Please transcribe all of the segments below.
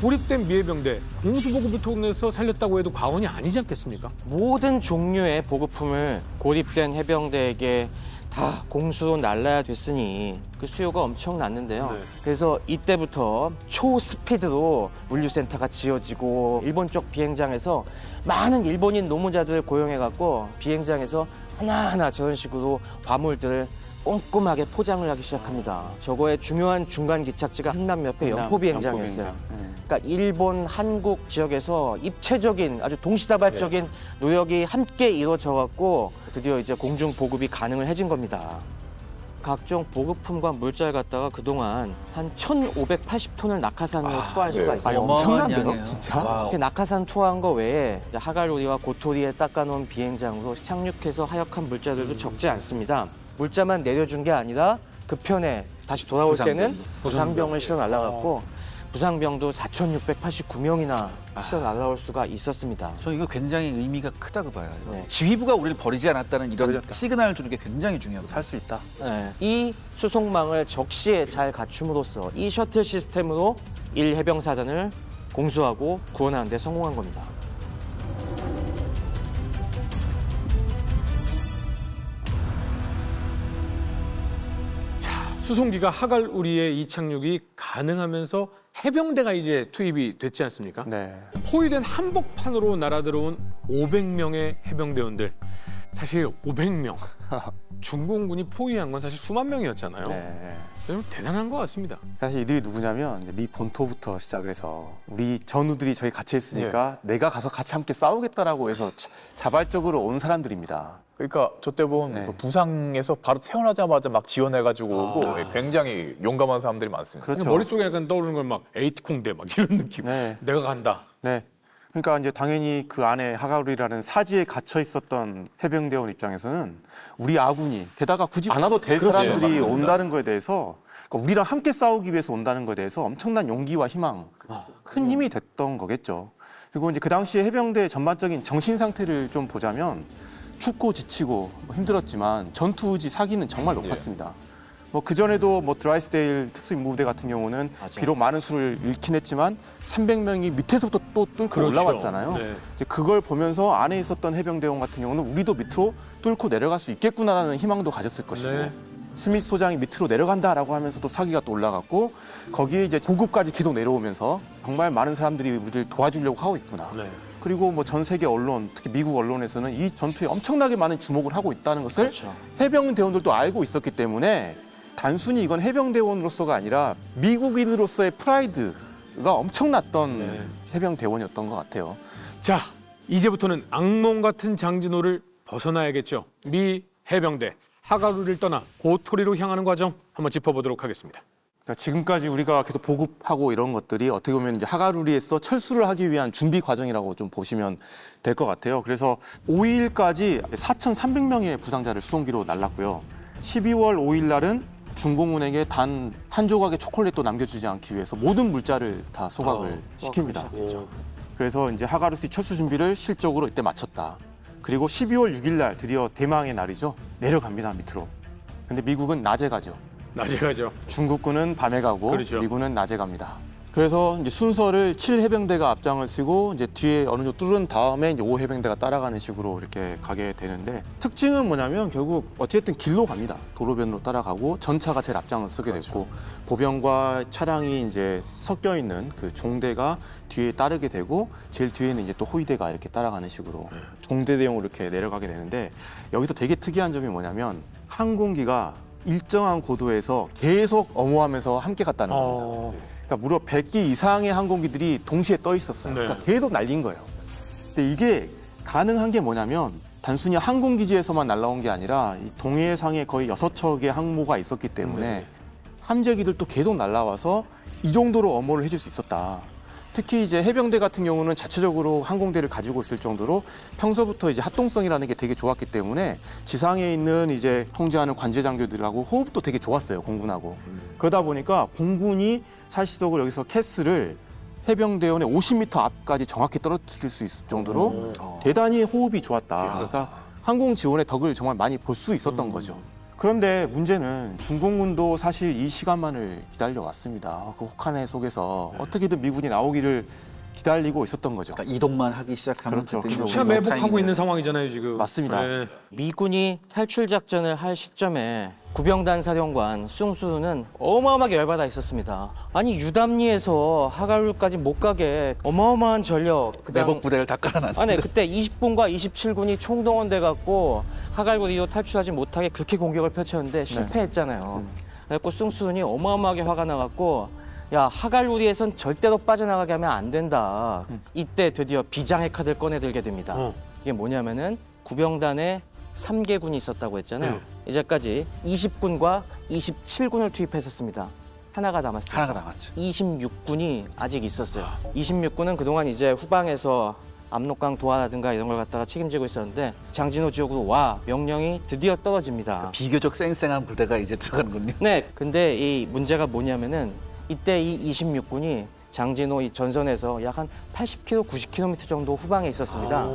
고립된 미해병대 공수보급을 통해서 살렸다고 해도 과언이 아니지 않겠습니까? 모든 종류의 보급품을 고립된 해병대에게 다 공수로 날라야 됐으니 그 수요가 엄청났는데요. 네. 그래서 이때부터 초스피드로 물류센터가 지어지고 일본 쪽 비행장에서 많은 일본인 노무자들을 고용해갖고 비행장에서 하나하나 저런 식으로 화물들을 꼼꼼하게 포장을 하기 시작합니다. 저거의 중요한 중간 기착지가 흥남 옆에 연포비행장이었어요. 그러니까 일본, 한국 지역에서 입체적인 아주 동시다발적인 노력이 함께 이루어져갖고 드디어 이제 공중 보급이 가능해진 겁니다. 각종 보급품과 물자를 갖다가 그동안 한 1,580톤을 낙하산으로 투하할 수가 있어요. 엄청난데요, 진짜? 이렇게 낙하산 투하한 거 외에 하갈우리와 고토리에 닦아놓은 비행장으로 착륙해서 하역한 물자들도 적지 않습니다. 물자만 내려준 게 아니라 그 편에 다시 돌아올 때는 부상병을 실어 날아갔고 부상병도 4,689명이나 실어 날아올 수가 있었습니다. 저 이거 굉장히 의미가 크다고 봐요. 네. 지휘부가 우리를 버리지 않았다는 이런 시그널을 주는 게 굉장히 중요하고 살 수 있다. 네. 이 수송망을 적시에 잘 갖춤으로써 이 셔틀 시스템으로 1해병사단을 공수하고 구원하는 데 성공한 겁니다. 수송기가 하갈우리의 이착륙이 가능하면서 해병대가 이제 투입이 됐지 않습니까? 네. 포위된 한복판으로 날아들어온 500명의 해병대원들. 사실 500명. 중공군이 포위한 건 사실 수만 명이었잖아요. 네. 대단한 것 같습니다. 사실 이들이 누구냐면 이제 미 본토부터 시작을 해서 우리 전우들이 저기 갇혀 있으니까 내가 가서 같이 함께 싸우겠다라고 해서 자발적으로 온 사람들입니다. 그러니까 저 때 보면 그 부상에서 바로 태어나자마자 막 지원해가지고 오고 굉장히 용감한 사람들이 많습니다. 그렇죠. 머릿속에 약간 떠오르는 건 막 에이트콩대 막 이런 느낌. 내가 간다. 네. 그러니까 이제 당연히 그 안에 하갈우리라는 사지에 갇혀 있었던 해병대원 입장에서는 우리 아군이 게다가 굳이 안 와도 될 사람들이 맞습니다. 온다는 거에 대해서 그러니까 우리랑 함께 싸우기 위해서 온다는 거에 대해서 엄청난 용기와 희망, 큰 힘이 됐던 거겠죠. 그리고 이제 그 당시에 해병대 전반적인 정신 상태를 좀 보자면 춥고 지치고 힘들었지만 전투 의지 사기는 정말 높았습니다. 뭐 그전에도 뭐 드라이스데일 특수임무부대 같은 경우는 비록 많은 수를 잃긴 했지만 300명이 밑에서부터 또 뚫고 올라왔잖아요. 네. 이제 그걸 보면서 안에 있었던 해병대원 같은 경우는 우리도 밑으로 뚫고 내려갈 수 있겠구나라는 희망도 가졌을 것이고 네. 스미스 소장이 밑으로 내려간다라고 하면서 또 사기가 또 올라갔고 거기에 이제 보급까지 계속 내려오면서 정말 많은 사람들이 우리를 도와주려고 하고 있구나. 네. 그리고 뭐 전 세계 언론, 특히 미국 언론에서는 이 전투에 엄청나게 많은 주목을 하고 있다는 것을 해병대원들도 알고 있었기 때문에 단순히 이건 해병대원으로서가 아니라 미국인으로서의 프라이드가 엄청났던 해병대원이었던 것 같아요. 자, 이제부터는 악몽 같은 장진호를 벗어나야겠죠. 미 해병대 하갈우리를 떠나 고토리로 향하는 과정 한번 짚어보도록 하겠습니다. 그러니까 지금까지 우리가 계속 보급하고 이런 것들이 어떻게 보면 이제 하갈우리에서 철수를 하기 위한 준비 과정이라고 좀 보시면 될 것 같아요. 그래서 5일까지 4,300명의 부상자를 수송기로 날랐고요. 12월 5일 날은 중공군에게 단 한 조각의 초콜릿도 남겨주지 않기 위해서 모든 물자를 다 소각을 시킵니다. 그래서 이제 하갈우리 철수 준비를 실적으로 이때 마쳤다. 그리고 12월 6일 날 드디어 대망의 날이죠. 내려갑니다, 밑으로. 근데 미국은 낮에 가죠. 낮에 가죠. 중국군은 밤에 가고 그렇죠. 미군은 낮에 갑니다. 그래서 이제 순서를 7해병대가 앞장을 쓰고 이제 뒤에 어느 정도 뚫은 다음에 이제 5해병대가 따라가는 식으로 이렇게 가게 되는데 특징은 뭐냐면 결국 어쨌든 길로 갑니다. 도로변으로 따라가고 전차가 제일 앞장을 쓰게 됐고 보병과 차량이 이제 섞여 있는 그 종대가 뒤에 따르게 되고 제일 뒤에는 이제 또 호위대가 이렇게 따라가는 식으로 종대 대용으로 이렇게 내려가게 되는데 여기서 되게 특이한 점이 뭐냐면 항공기가 일정한 고도에서 계속 엄호하면서 함께 갔다는 겁니다. 그러니까 무려 100기 이상의 항공기들이 동시에 떠 있었어요. 그러니까 계속 날린 거예요. 근데 이게 가능한 게 뭐냐면 단순히 항공기지에서만 날라온 게 아니라 이 동해상에 거의 6척의 항모가 있었기 때문에 함재기들도 계속 날라와서 이 정도로 엄호를 해줄 수 있었다. 특히 이제 해병대 같은 경우는 자체적으로 항공대를 가지고 있을 정도로 평소부터 이제 합동성이라는 게 되게 좋았기 때문에 지상에 있는 이제 통제하는 관제 장교들하고 호흡도 되게 좋았어요, 공군하고. 그러다 보니까 공군이 사실적으로 여기서 캐스를 해병대원의 50m 앞까지 정확히 떨어뜨릴 수 있을 정도로 대단히 호흡이 좋았다. 그러니까 항공 지원의 덕을 정말 많이 볼 수 있었던 거죠. 그런데 문제는 중공군도 사실 이 시간만을 기다려 왔습니다. 그 혹한해 속에서 어떻게든 미군이 나오기를 기다리고 있었던 거죠. 그러니까 이동만 하기 시작하면 그렇죠. 그때 이제 차 우리가 매복하고 타이밍을 있는 상황이잖아요 지금. 맞습니다. 네. 미군이 탈출 작전을 할 시점에 구병단 사령관 숭수는 어마어마하게 열받아 있었습니다. 아니 유담리에서 하갈루까지 못 가게 어마어마한 전력. 매복 부대를 다 깔아놨는데. 아, 네, 그때 20군과 27군이 총동원돼 갖고 하갈루 이후 탈출하지 못하게 그렇게 공격을 펼쳤는데 실패했잖아요. 그래갖고 숭수는이 어마어마하게 화가 나갖고 야 하갈루리에선 절대로 빠져나가게 하면 안 된다. 이때 드디어 비장의 카드를 꺼내들게 됩니다. 이게 뭐냐면은 구병단에 3개군이 있었다고 했잖아요. 이제까지 20군과 27군을 투입했었습니다. 하나가 남았습니다. 하나가 남았죠. 26군이 아직 있었어요. 26군은 그동안 이제 후방에서 압록강 도하라든가 이런 걸 갖다가 책임지고 있었는데 장진호 지역으로 와 명령이 드디어 떨어집니다. 비교적 쌩쌩한 부대가 이제 들어가는군요. 네, 근데 이 문제가 뭐냐면은 이때 이 26군이 장진호 이 전선에서 약 한 80km, 90km 정도 후방에 있었습니다.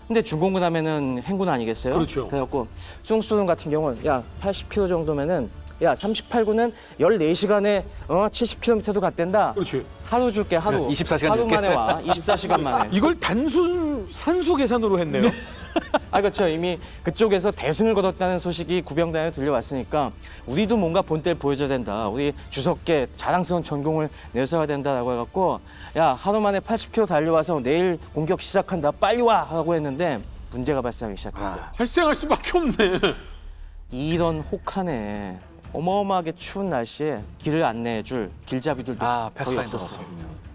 근데 중공군 하면은 행군 아니겠어요? 그렇죠. 그래갖고 숭수군 같은 경우는 야 80km 정도면은 야 38군은 14시간에 70km도 갔댄다. 그렇지. 하루 줄게 하루. 24시간 하루 줄게. 만에 와. 24시간 만에. 이걸 단순 산수 계산으로 했네요. 아 그렇죠. 이미 그쪽에서 대승을 거뒀다는 소식이 구병단에 들려왔으니까 우리도 뭔가 본때를 보여줘야 된다. 우리 주석계 자랑스러운 전공을 내세워야 된다라고 해갖고 야 하루 만에 80km 달려와서 내일 공격 시작한다. 빨리 와! 하고 했는데 문제가 발생하기 시작했어요. 발생할 수밖에 없네. 이런 혹한에 어마어마하게 추운 날씨에 길을 안내해줄 길잡이들도 거의 패스파인더 없었어요.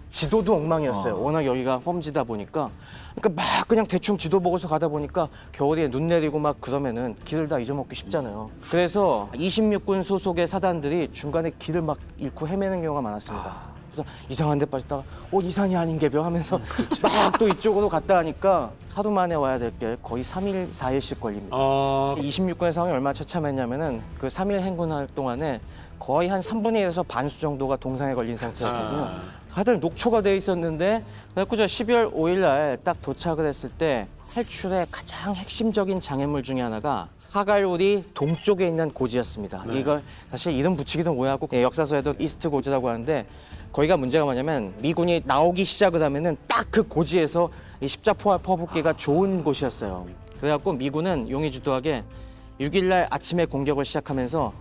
지도도 엉망이었어요. 워낙 여기가 험지다 보니까. 그러니까 막 그냥 대충 지도 보고서 가다 보니까 겨울에 눈 내리고 막 그러면은 길을 다 잊어먹기 쉽잖아요. 그래서 26군 소속의 사단들이 중간에 길을 막 잃고 헤매는 경우가 많았습니다. 그래서 이상한 데 빠졌다가 이 산이 아닌 게벼 하면서 막 또 이쪽으로 갔다 하니까 하루 만에 와야 될 게 거의 3일, 4일씩 걸립니다. 26군의 상황이 얼마나 처참했냐면은 그 3일 행군할 동안에 거의 한 3분의 1에서 반수 정도가 동상에 걸린 상태였거든요. 다들 녹초가 돼 있었는데 그래서 12월 5일 날 딱 도착을 했을 때 탈출의 가장 핵심적인 장애물 중에 하나가 하갈루리 동쪽에 있는 고지였습니다. 이걸 사실 이름 붙이기도 뭐하고 역사서에도 이스트 고지라고 하는데 거기가 문제가 뭐냐면 미군이 나오기 시작을 하면은 딱 그 고지에서 이 십자포와 퍼붓기가 좋은 곳이었어요. 그래갖고 미군은 용의주도하게 6일 날 아침에 공격을 시작하면서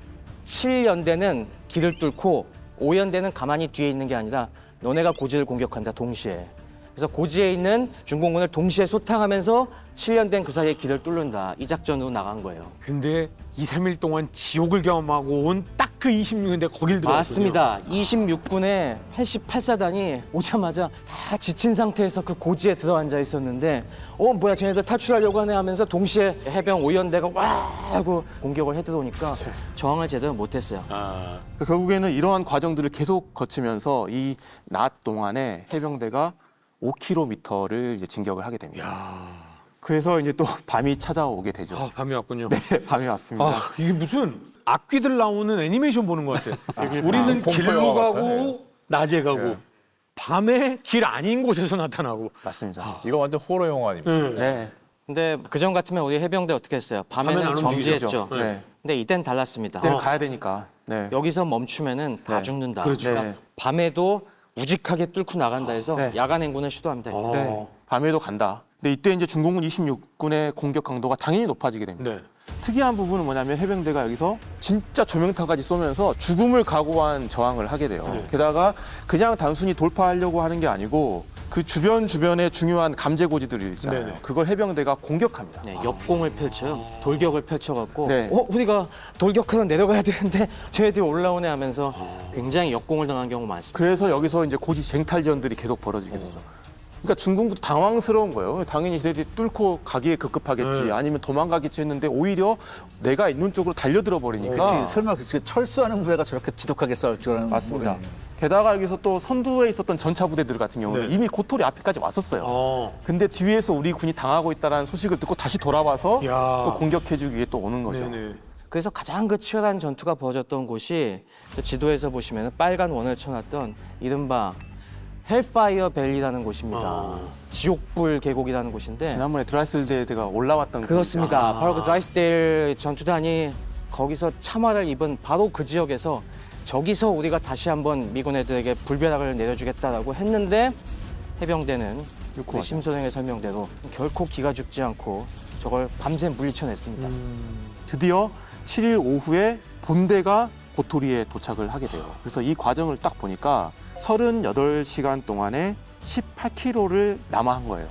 7연대는 길을 뚫고 5연대는 가만히 뒤에 있는 게 아니라 너네가 고지를 공격한다 동시에. 그래서 고지에 있는 중공군을 동시에 소탕하면서 7연대는 그 사이에 길을 뚫는다. 이 작전으로 나간 거예요. 근데 2, 3일 동안 지옥을 경험하고 온 딱 그 26인데 거길 들어갔군요. 맞습니다. 26군의 88사단이 오자마자 다 지친 상태에서 그 고지에 들어앉아 있었는데 뭐야 쟤네들 탈출하려고 하네 하면서 동시에 해병 5연대가 와 하고 공격을 해들어오니까 저항을 제대로 못했어요. 결국에는 이러한 과정들을 계속 거치면서 이 낮 동안에 해병대가 5km를 이제 진격을 하게 됩니다. 그래서 이제 또 밤이 찾아오게 되죠. 밤이 왔군요. 네, 밤이 왔습니다. 이게 무슨 악귀들 나오는 애니메이션 보는 것 같아요. 우리는 공포 길로 영화 가고 같아. 낮에 가고 밤에 길 아닌 곳에서 나타나고. 맞습니다. 이거 완전 호러 영화 아닙니까? 네. 근데 그전 같으면 우리 해병대 어떻게 했어요? 밤에는 밤에는 안 정지했죠. 움직이죠. 네. 근데 이땐 달랐습니다. 그때는 가야 되니까. 네. 여기서 멈추면은 다 죽는다. 그렇죠. 그러니까 밤에도 우직하게 뚫고 나간다 해서 네. 야간 행군을 시도합니다. 네. 밤에도 간다. 근데 이때 이제 중공군 26군의 공격 강도가 당연히 높아지게 됩니다. 네. 특이한 부분은 뭐냐면 해병대가 여기서 진짜 조명탄까지 쏘면서 죽음을 각오한 저항을 하게 돼요. 게다가 그냥 단순히 돌파하려고 하는 게 아니고 그 주변에 중요한 감제 고지들이 있잖아요. 네네. 그걸 해병대가 공격합니다. 네, 역공을 펼쳐요. 돌격을 펼쳐갖고 네. 우리가 돌격하다 내려가야 되는데 쟤네들이 올라오네 하면서 굉장히 역공을 당한 경우 많습니다. 그래서 여기서 이제 고지 쟁탈전들이 계속 벌어지게 되죠. 그러니까 중공도 당황스러운 거예요. 당연히 쟤네들이 뚫고 가기에 급급하겠지, 아니면 도망가겠지 했는데 오히려 내가 있는 쪽으로 달려들어 버리니까. 그렇지. 설마 철수하는 부대가 저렇게 지독하게 싸울 줄 알았는 맞습니다. 게다가 여기서 또 선두에 있었던 전차 부대들 같은 경우는 네. 이미 고토리 앞에까지 왔었어요. 근데 뒤에서 우리 군이 당하고 있다는 소식을 듣고 다시 돌아와서 야. 또 공격해주기 위해 또 오는 거죠. 네네. 그래서 가장 그 치열한 전투가 벌어졌던 곳이 저 지도에서 보시면 빨간 원을 쳐놨던 이른바 헬파이어 밸리라는 곳입니다. 아. 지옥불 계곡이라는 곳인데 지난번에 드라이슬데드가 올라왔던 그렇습니다. 바로 그 드라이스데일 전투단이 거기서 참화를 입은 바로 그 지역에서 저기서 우리가 다시 한번 미군 애들에게 불벼락을 내려주겠다라고 했는데 해병대는 우리 심선영의 설명대로 결코 기가 죽지 않고 저걸 밤새 물리쳐냈습니다. 드디어 7일 오후에 본대가 고토리에 도착을 하게 돼요. 그래서 이 과정을 딱 보니까 38시간 동안에 18km를 남아한 거예요.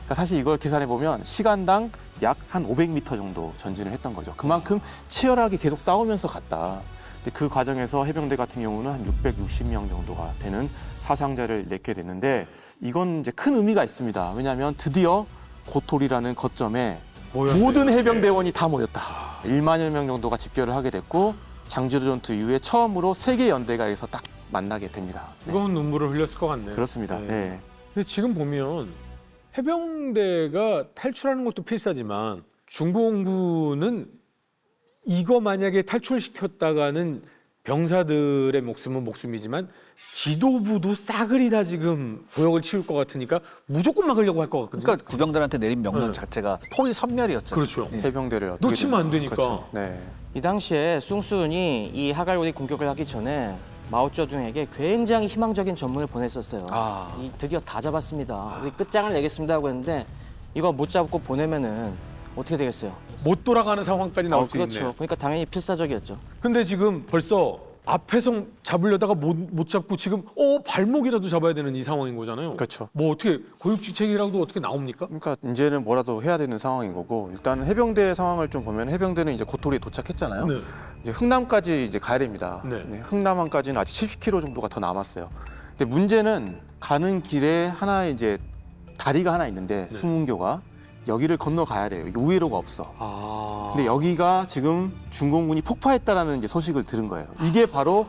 그러니까 사실 이걸 계산해 보면 시간당 약 한 500m 정도 전진을 했던 거죠. 그만큼 치열하게 계속 싸우면서 갔다. 근데 그 과정에서 해병대 같은 경우는 한 660명 정도가 되는 사상자를 냈게 됐는데 이건 이제 큰 의미가 있습니다. 왜냐하면 드디어 고토리라는 거점에 모였네요. 모든 해병대원이 다 모였다. 1만여 명 정도가 집결을 하게 됐고 장지도 전투 이후에 처음으로 세계 연대가 여기서 딱 만나게 됩니다. 네. 이건 눈물을 흘렸을 것 같네요. 그렇습니다. 네. 근데 지금 보면 해병대가 탈출하는 것도 필사지만 중공군은 이거 만약에 탈출시켰다가는 병사들의 목숨은 목숨이지만 지도부도 싸그리 다 지금 보역을 치울 것 같으니까 무조건 막으려고 할 것 같거든요. 그러니까 구병들한테 내린 명령 네. 자체가 포위 선멸이었잖아요. 그렇죠. 해병대를 어떻게 놓치면 안 되니까. 그렇죠. 네. 이 당시에 숭순이 이 하갈고리 공격을 하기 전에 마오쩌둥에게 굉장히 희망적인 전문을 보냈었어요. 이 드디어 다 잡았습니다. 우리 끝장을 내겠습니다 하고 했는데 이거 못 잡고 보내면은 어떻게 되겠어요? 못 돌아가는 상황까지 나올 수 그렇죠. 있네요. 그러니까 당연히 필사적이었죠. 근데 지금 벌써 앞에서 잡으려다가 못 잡고 지금 발목이라도 잡아야 되는 이 상황인 거잖아요. 그렇죠. 뭐 어떻게 고육지책이라도 어떻게 나옵니까? 그러니까 이제는 뭐라도 해야 되는 상황인 거고 일단 해병대 상황을 좀 보면 해병대는 이제 고토리에 도착했잖아요. 네. 이제 흥남까지 이제 가야 됩니다. 네. 네, 흥남항까지는 아직 70km 정도가 더 남았어요. 근데 문제는 가는 길에 하나 이제 다리가 하나 있는데 수문교가 여기를 건너가야 돼요. 이게 우회로가 없어. 근데 여기가 지금 중공군이 폭파했다라는 이제 소식을 들은 거예요. 이게 바로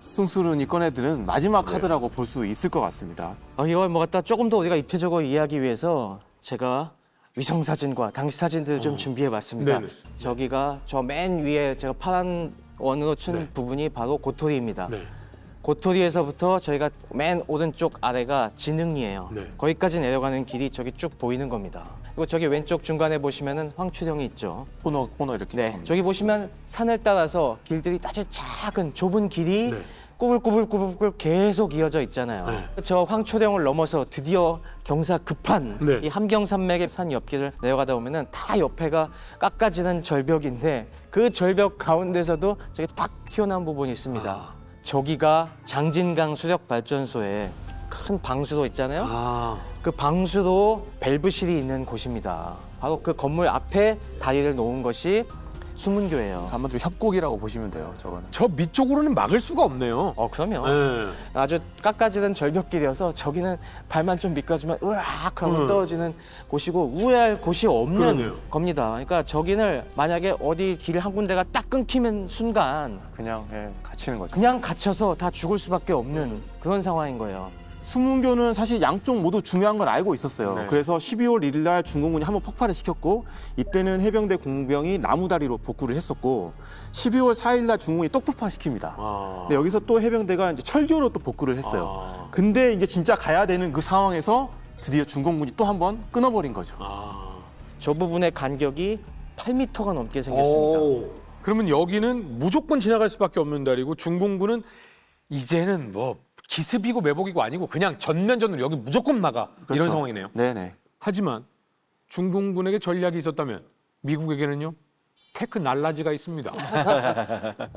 숭수른이 꺼내드는 마지막 카드라고 볼 수 있을 것 같습니다. 이걸 뭐 갖다 조금 더 우리가 입체적으로 이해하기 위해서 제가 위성 사진과 당시 사진들을 좀 준비해봤습니다. 네네. 저기가 저 맨 위에 제가 파란 원으로 친 네. 부분이 바로 고토리입니다. 네. 고토리에서부터 저희가 맨 오른쪽 아래가 진흥리예요. 네. 거기까지 내려가는 길이 저기 쭉 보이는 겁니다. 그리고 저기 왼쪽 중간에 보시면은 황초령이 있죠. 코너 이렇게. 네, 갑니다. 저기 보시면 산을 따라서 길들이 아주 작은 좁은 길이 네. 꾸불꾸불 계속 이어져 있잖아요. 네. 저 황초령을 넘어서 드디어 경사 급한 네. 이 함경산맥의 산 옆길을 내려가다 보면은 다 옆에가 깎아지는 절벽인데 그 절벽 가운데서도 저기 탁 튀어나온 부분이 있습니다. 저기가 장진강 수력 발전소의 큰 방수로 있잖아요. 그 방수로 밸브실이 있는 곳입니다. 바로 그 건물 앞에 다리를 놓은 것이 수문교예요. 한마디로 협곡이라고 보시면 돼요. 저거는. 저 밑쪽으로는 막을 수가 없네요. 그럼요. 네. 아주 깎아지는 절벽길이어서 저기는 발만 좀 미끄러지면 으악 하고 떨어지는 곳이고 우회할 곳이 없는 그러네요. 겁니다. 그러니까 저기는 만약에 어디 길 한 군데가 딱 끊기면 순간 그냥 갇히는 거죠. 그냥 갇혀서 다 죽을 수밖에 없는 그런 상황인 거예요. 수문교는 사실 양쪽 모두 중요한 걸 알고 있었어요. 네. 그래서 12월 1일 날 중공군이 한번 폭발을 시켰고 이때는 해병대 공병이 나무다리로 복구를 했었고 12월 4일 날 중공군이 또 폭파시킵니다. 근데 여기서 또 해병대가 이제 철교로 또 복구를 했어요. 근데 이제 진짜 가야 되는 그 상황에서 드디어 중공군이 또 한번 끊어버린 거죠. 저 부분의 간격이 8m가 넘게 생겼습니다. 그러면 여기는 무조건 지나갈 수밖에 없는 다리고 중공군은 이제는 뭐 기습이고 매복이고 아니고 그냥 전면전으로 여기 무조건 막아 이런 그렇죠. 상황이네요. 네네. 하지만 중공군에게 전략이 있었다면 미국에게는요 테크 날라지가 있습니다.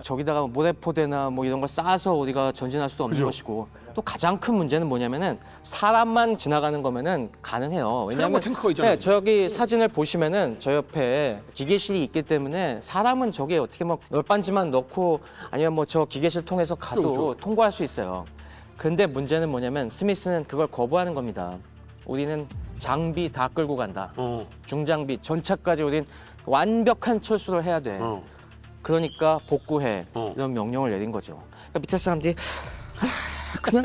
저기다가 모래포대나 뭐 이런 걸 쌓아서 우리가 전진할 수도 없는 그죠. 것이고 또 가장 큰 문제는 뭐냐면은 사람만 지나가는 거면은 가능해요. 트럭과 탱크가 있잖아요. 네, 저기 사진을 보시면은 저 옆에 기계실이 있기 때문에 사람은 저게 어떻게 뭐 널빤지만 넣고 아니면 뭐 저 기계실 통해서 가도 그죠. 통과할 수 있어요. 근데 문제는 뭐냐면 스미스는 그걸 거부하는 겁니다. 우리는 장비 다 끌고 간다. 중장비, 전차까지 우린 완벽한 철수를 해야 돼. 그러니까 복구해. 이런 명령을 내린 거죠. 그러니까 밑에 사람들이 그냥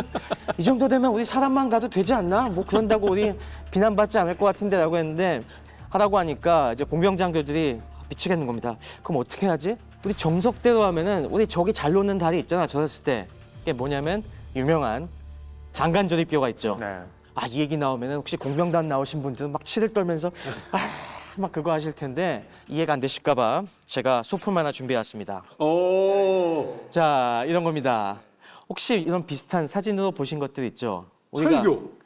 이 정도 되면 우리 사람만 가도 되지 않나? 뭐 그런다고 우리 비난받지 않을 것 같은데 라고 했는데 하라고 하니까 이제 공병장교들이 미치겠는 겁니다. 그럼 어떻게 하지? 우리 정석대로 하면은 우리 저기 잘 놓는 다리 있잖아. 젖었을 때. 이게 뭐냐면 유명한 장관 조립교가 있죠. 네. 아, 이 얘기 나오면 혹시 공병단 나오신 분들은 막 치들 떨면서 막 그거 하실 텐데 이해가 안 되실까 봐 제가 소품 하나 준비해왔습니다. 자, 이런 겁니다. 혹시 이런 비슷한 사진으로 보신 것들 있죠? 철교.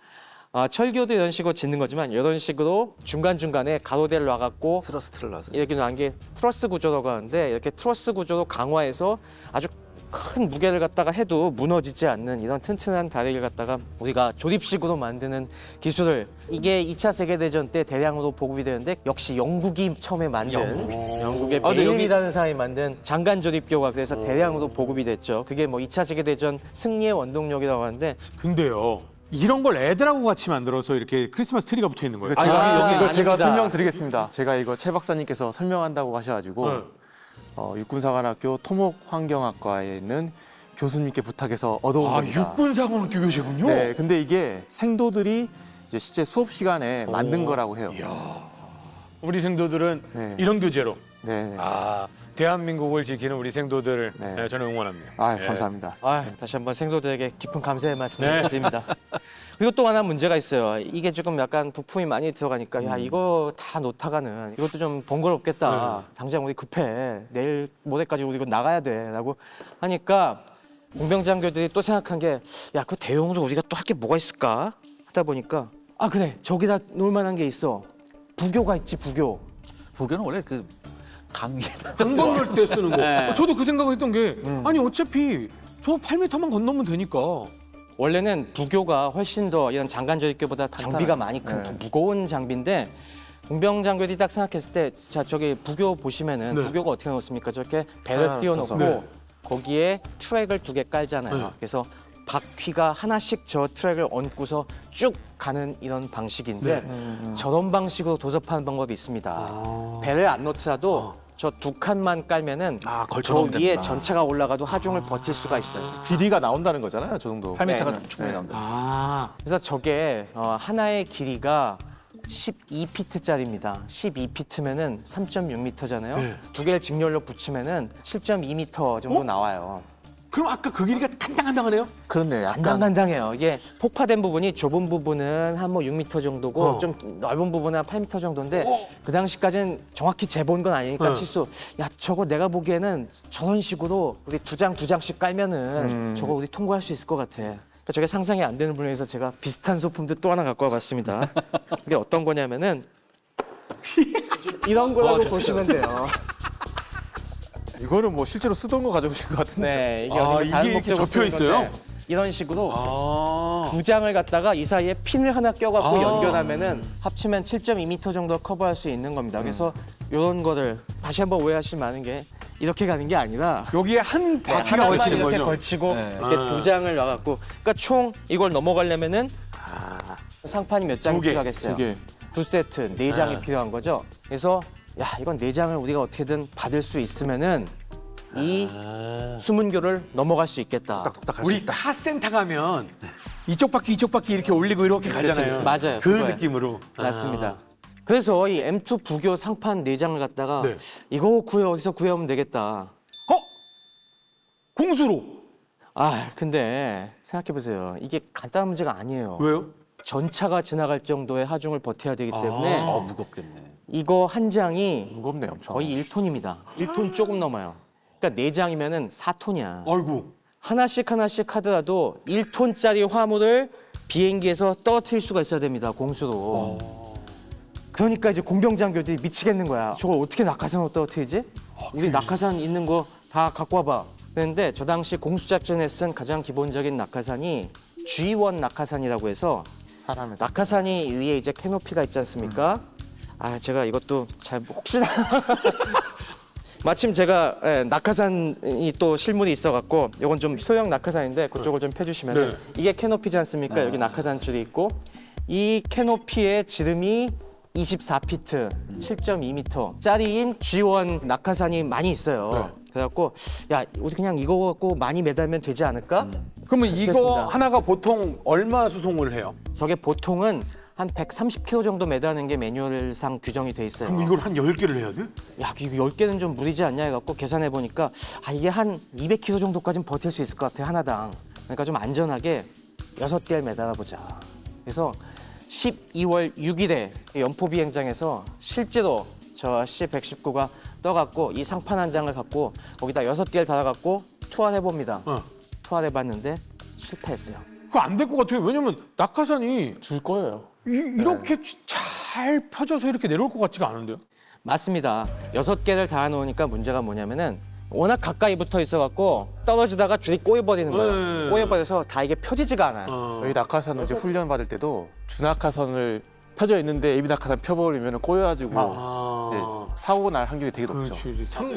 철교도 이런 식으로 짓는 거지만 이런 식으로 중간중간에 가로대를 놔갖고 스러스트를 놔서. 이렇게 놓은 게 트러스 구조라고 하는데 이렇게 트러스 구조로 강화해서 아주 큰 무게를 갖다가 해도 무너지지 않는 이런 튼튼한 다리를 갖다가 우리가 조립식으로 만드는 기술을 이게 2차 세계대전 때 대량으로 보급이 되는데 역시 영국이 처음에 만든 영국의 베일이라는 사람이 만든 장관 조립교가 그래서 대량으로 보급이 됐죠. 그게 뭐 2차 세계대전 승리의 원동력이라고 하는데 근데요. 이런 걸 애들하고 같이 만들어서 이렇게 크리스마스 트리가 붙어 있는 거예요. 아닙니다. 제가 설명드리겠습니다. 제가 이거 최 박사님께서 설명한다고 하셔가지고 네. 육군사관학교 토목환경학과에 있는 교수님께 부탁해서 얻어온 겁니다. 육군사관학교 교재군요. 네, 근데 이게 생도들이 이제 실제 수업 시간에 만든 거라고 해요. 우리 생도들은 네. 이런 교재로 네. 대한민국을 지키는 우리 생도들을 네. 저는 응원합니다. 예. 감사합니다. 다시 한번 생도들에게 깊은 감사의 말씀을 네. 드립니다. 그리고 또 하나 문제가 있어요. 이게 조금 약간 부품이 많이 들어가니까 야 이거 다 놓다가는 이것도 좀 번거롭겠다. 당장 우리 급해. 내일 모레까지 우리 이거 나가야 돼. 라고 하니까 공병장교들이 또 생각한 게 야 그 대용으로 우리가 또 할 게 뭐가 있을까? 하다 보니까 아 그래 저기다 놓을 만한 게 있어. 부교가 있지 부교. 부교는 원래 그 강 위에다. 강 건널 때 쓰는 거. 네. 저도 그 생각을 했던 게 아니 어차피 저 8m만 건너면 되니까. 원래는 부교가 훨씬 더 이런 장관 조립교보다 장비가 많이 큰 더 무거운 장비인데 공병장교들이 딱 생각했을 때 자 저기 부교 보시면은 부교가 어떻게 놓습니까? 저렇게 배를 띄워놓고 거기에 트랙을 2개 깔잖아요. 그래서 바퀴가 하나씩 저 트랙을 얹고서 쭉 가는 이런 방식인데 저런 방식으로 도접하는 방법이 있습니다. 배를 안 놓더라도 저 2칸만 깔면은 저 걸쳐놓으면 위에 되는구나. 전차가 올라가도 하중을 버틸 수가 있어요. 길이가 나온다는 거잖아요, 저 정도. 8m가 충분히 나온다. 그래서 저게 하나의 길이가 12피트짜리입니다. 12피트면은 3.6m잖아요. 2개를 직렬로 붙이면은 7.2m 정도 나와요. 그럼 아까 그 길이가 간당간당하네요? 그렇네, 약간. 간당간당해요. 이게 폭파된 부분이 좁은 부분은 한 뭐 6m 정도고 좀 넓은 부분은 한 8m 정도인데 그 당시까지는 정확히 재본 건 아니니까 치수 야 저거 내가 보기에는 저런 식으로 우리 두 장씩 깔면은 저거 우리 통과할 수 있을 것 같아. 그러니까 저게 상상이 안 되는 분야에서 제가 비슷한 소품도 또 하나 갖고 와봤습니다. 이게 어떤 거냐면은 이런 거라고 보시면 돼요. 이거는 뭐 실제로 쓰던 거 가져오신 것 같은데. 네, 이게, 아, 다른 이게 이렇게 목적으로 접혀 쓰는 있어요? 건데 이런 식으로 두 장을 갖다가 이 사이에 핀을 하나 껴갖고 연결하면은 합치면 7.2m 정도 커버할 수 있는 겁니다. 그래서 이런 거를 다시 한번 오해하시지 마는 게 이렇게 가는 게 아니라 여기에 한 바퀴가 하나만 걸치는 이렇게 거죠. 걸치고 이렇게 두 장을 놔갖고 그러니까 총 이걸 넘어가려면은 상판이 몇 장이 필요하겠어요? 2개. 2세트, 4장이 필요한 거죠. 그래서 야 이건 4장을 우리가 어떻게든 받을 수 있으면은 이 수문교를 넘어갈 수 있겠다. 우리 카센터 가면 이쪽 바퀴 이렇게 올리고 이렇게 가잖아요. 맞아요. 그 그거예요. 느낌으로. 맞습니다. 그래서 이 M2 부교 상판 4장을 갖다가 네. 이거 어디서 구해오면 되겠다. 공수로. 근데 생각해보세요. 이게 간단한 문제가 아니에요. 왜요? 전차가 지나갈 정도의 하중을 버텨야 되기 때문에 무겁겠네. 이거 한 장이 무겁네, 엄청. 거의 1톤입니다. 1톤 조금 넘어요. 그러니까 4장이면은 4톤이야. 아이고. 하나씩 하더라도 1톤짜리 화물을 비행기에서 떨어뜨릴 수가 있어야 됩니다. 공수로. 그러니까 이제 공병장교들이 미치겠는 거야. 저걸 어떻게 낙하산으로 떨어뜨리지? 우리 낙하산 있는 거 다 갖고 와봐. 그런데 저 당시 공수작전에 쓴 가장 기본적인 낙하산이 G1 낙하산이라고 해서 사람의 낙하산이 위에 이제 캐노피가 있지 않습니까? 제가 이것도 잘 혹시나 마침 제가 낙하산이 또 실물이 있어갖고 이건 좀 소형 낙하산인데 그쪽을 좀 펴주시면 네. 이게 캐노피지 않습니까? 여기 낙하산 줄이 있고 이 캐노피의 지름이 24피트, 7.2m 짜리인 G1 낙하산이 많이 있어요. 그래갖고 야 우리 그냥 이거 갖고 많이 매달면 되지 않을까? 그러면 이거 됐습니다. 하나가 보통 얼마 수송을 해요? 저게 보통은 한 130kg 정도 매다는 게 매뉴얼상 규정이 돼 있어요. 그럼 이걸 한 10개를 해야 돼? 야, 이거 10개는 좀 무리지 않냐 해갖고 계산해 보니까 이게 한 200kg 정도까지는 버틸 수 있을 것 같아, 하나당. 그러니까 좀 안전하게 6개를 매달아 보자. 그래서 12월 6일에 연포 비행장에서 실제로 저 C-119가 떠갖고 이 상판 한 장을 갖고 거기다 6개를 달아갖고 투하해봅니다. 투하해봤는데 실패했어요. 그거 안 될 것 같아요. 왜냐면 낙하산이 줄 거예요. 이렇게 잘 펴져서 이렇게 내려올 것 같지가 않은데요. 맞습니다. 6개를 달아놓으니까 문제가 뭐냐면은 워낙 가까이 붙어 있어갖고 떨어지다가 줄이 꼬여버리는 거예요. 네. 꼬여버려서 다 이게 펴지지가 않아요. 저희 낙하산 이제 훈련 받을 때도 준낙하선을 펴져 있는데 예비 낙하산 펴버리면 꼬여가지고 예, 사고 날 확률이 되게 높죠.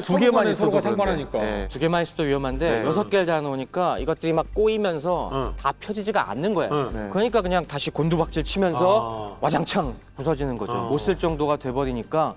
두 개만 서로가 상관하니까. 네. 2개만 있어도 위험한데 네. 6개를 달아놓으니까 이것들이 막 꼬이면서 다 펴지지가 않는 거예요. 네. 그러니까 그냥 다시 곤두박질 치면서 와장창 부서지는 거죠. 못 쓸 정도가 돼버리니까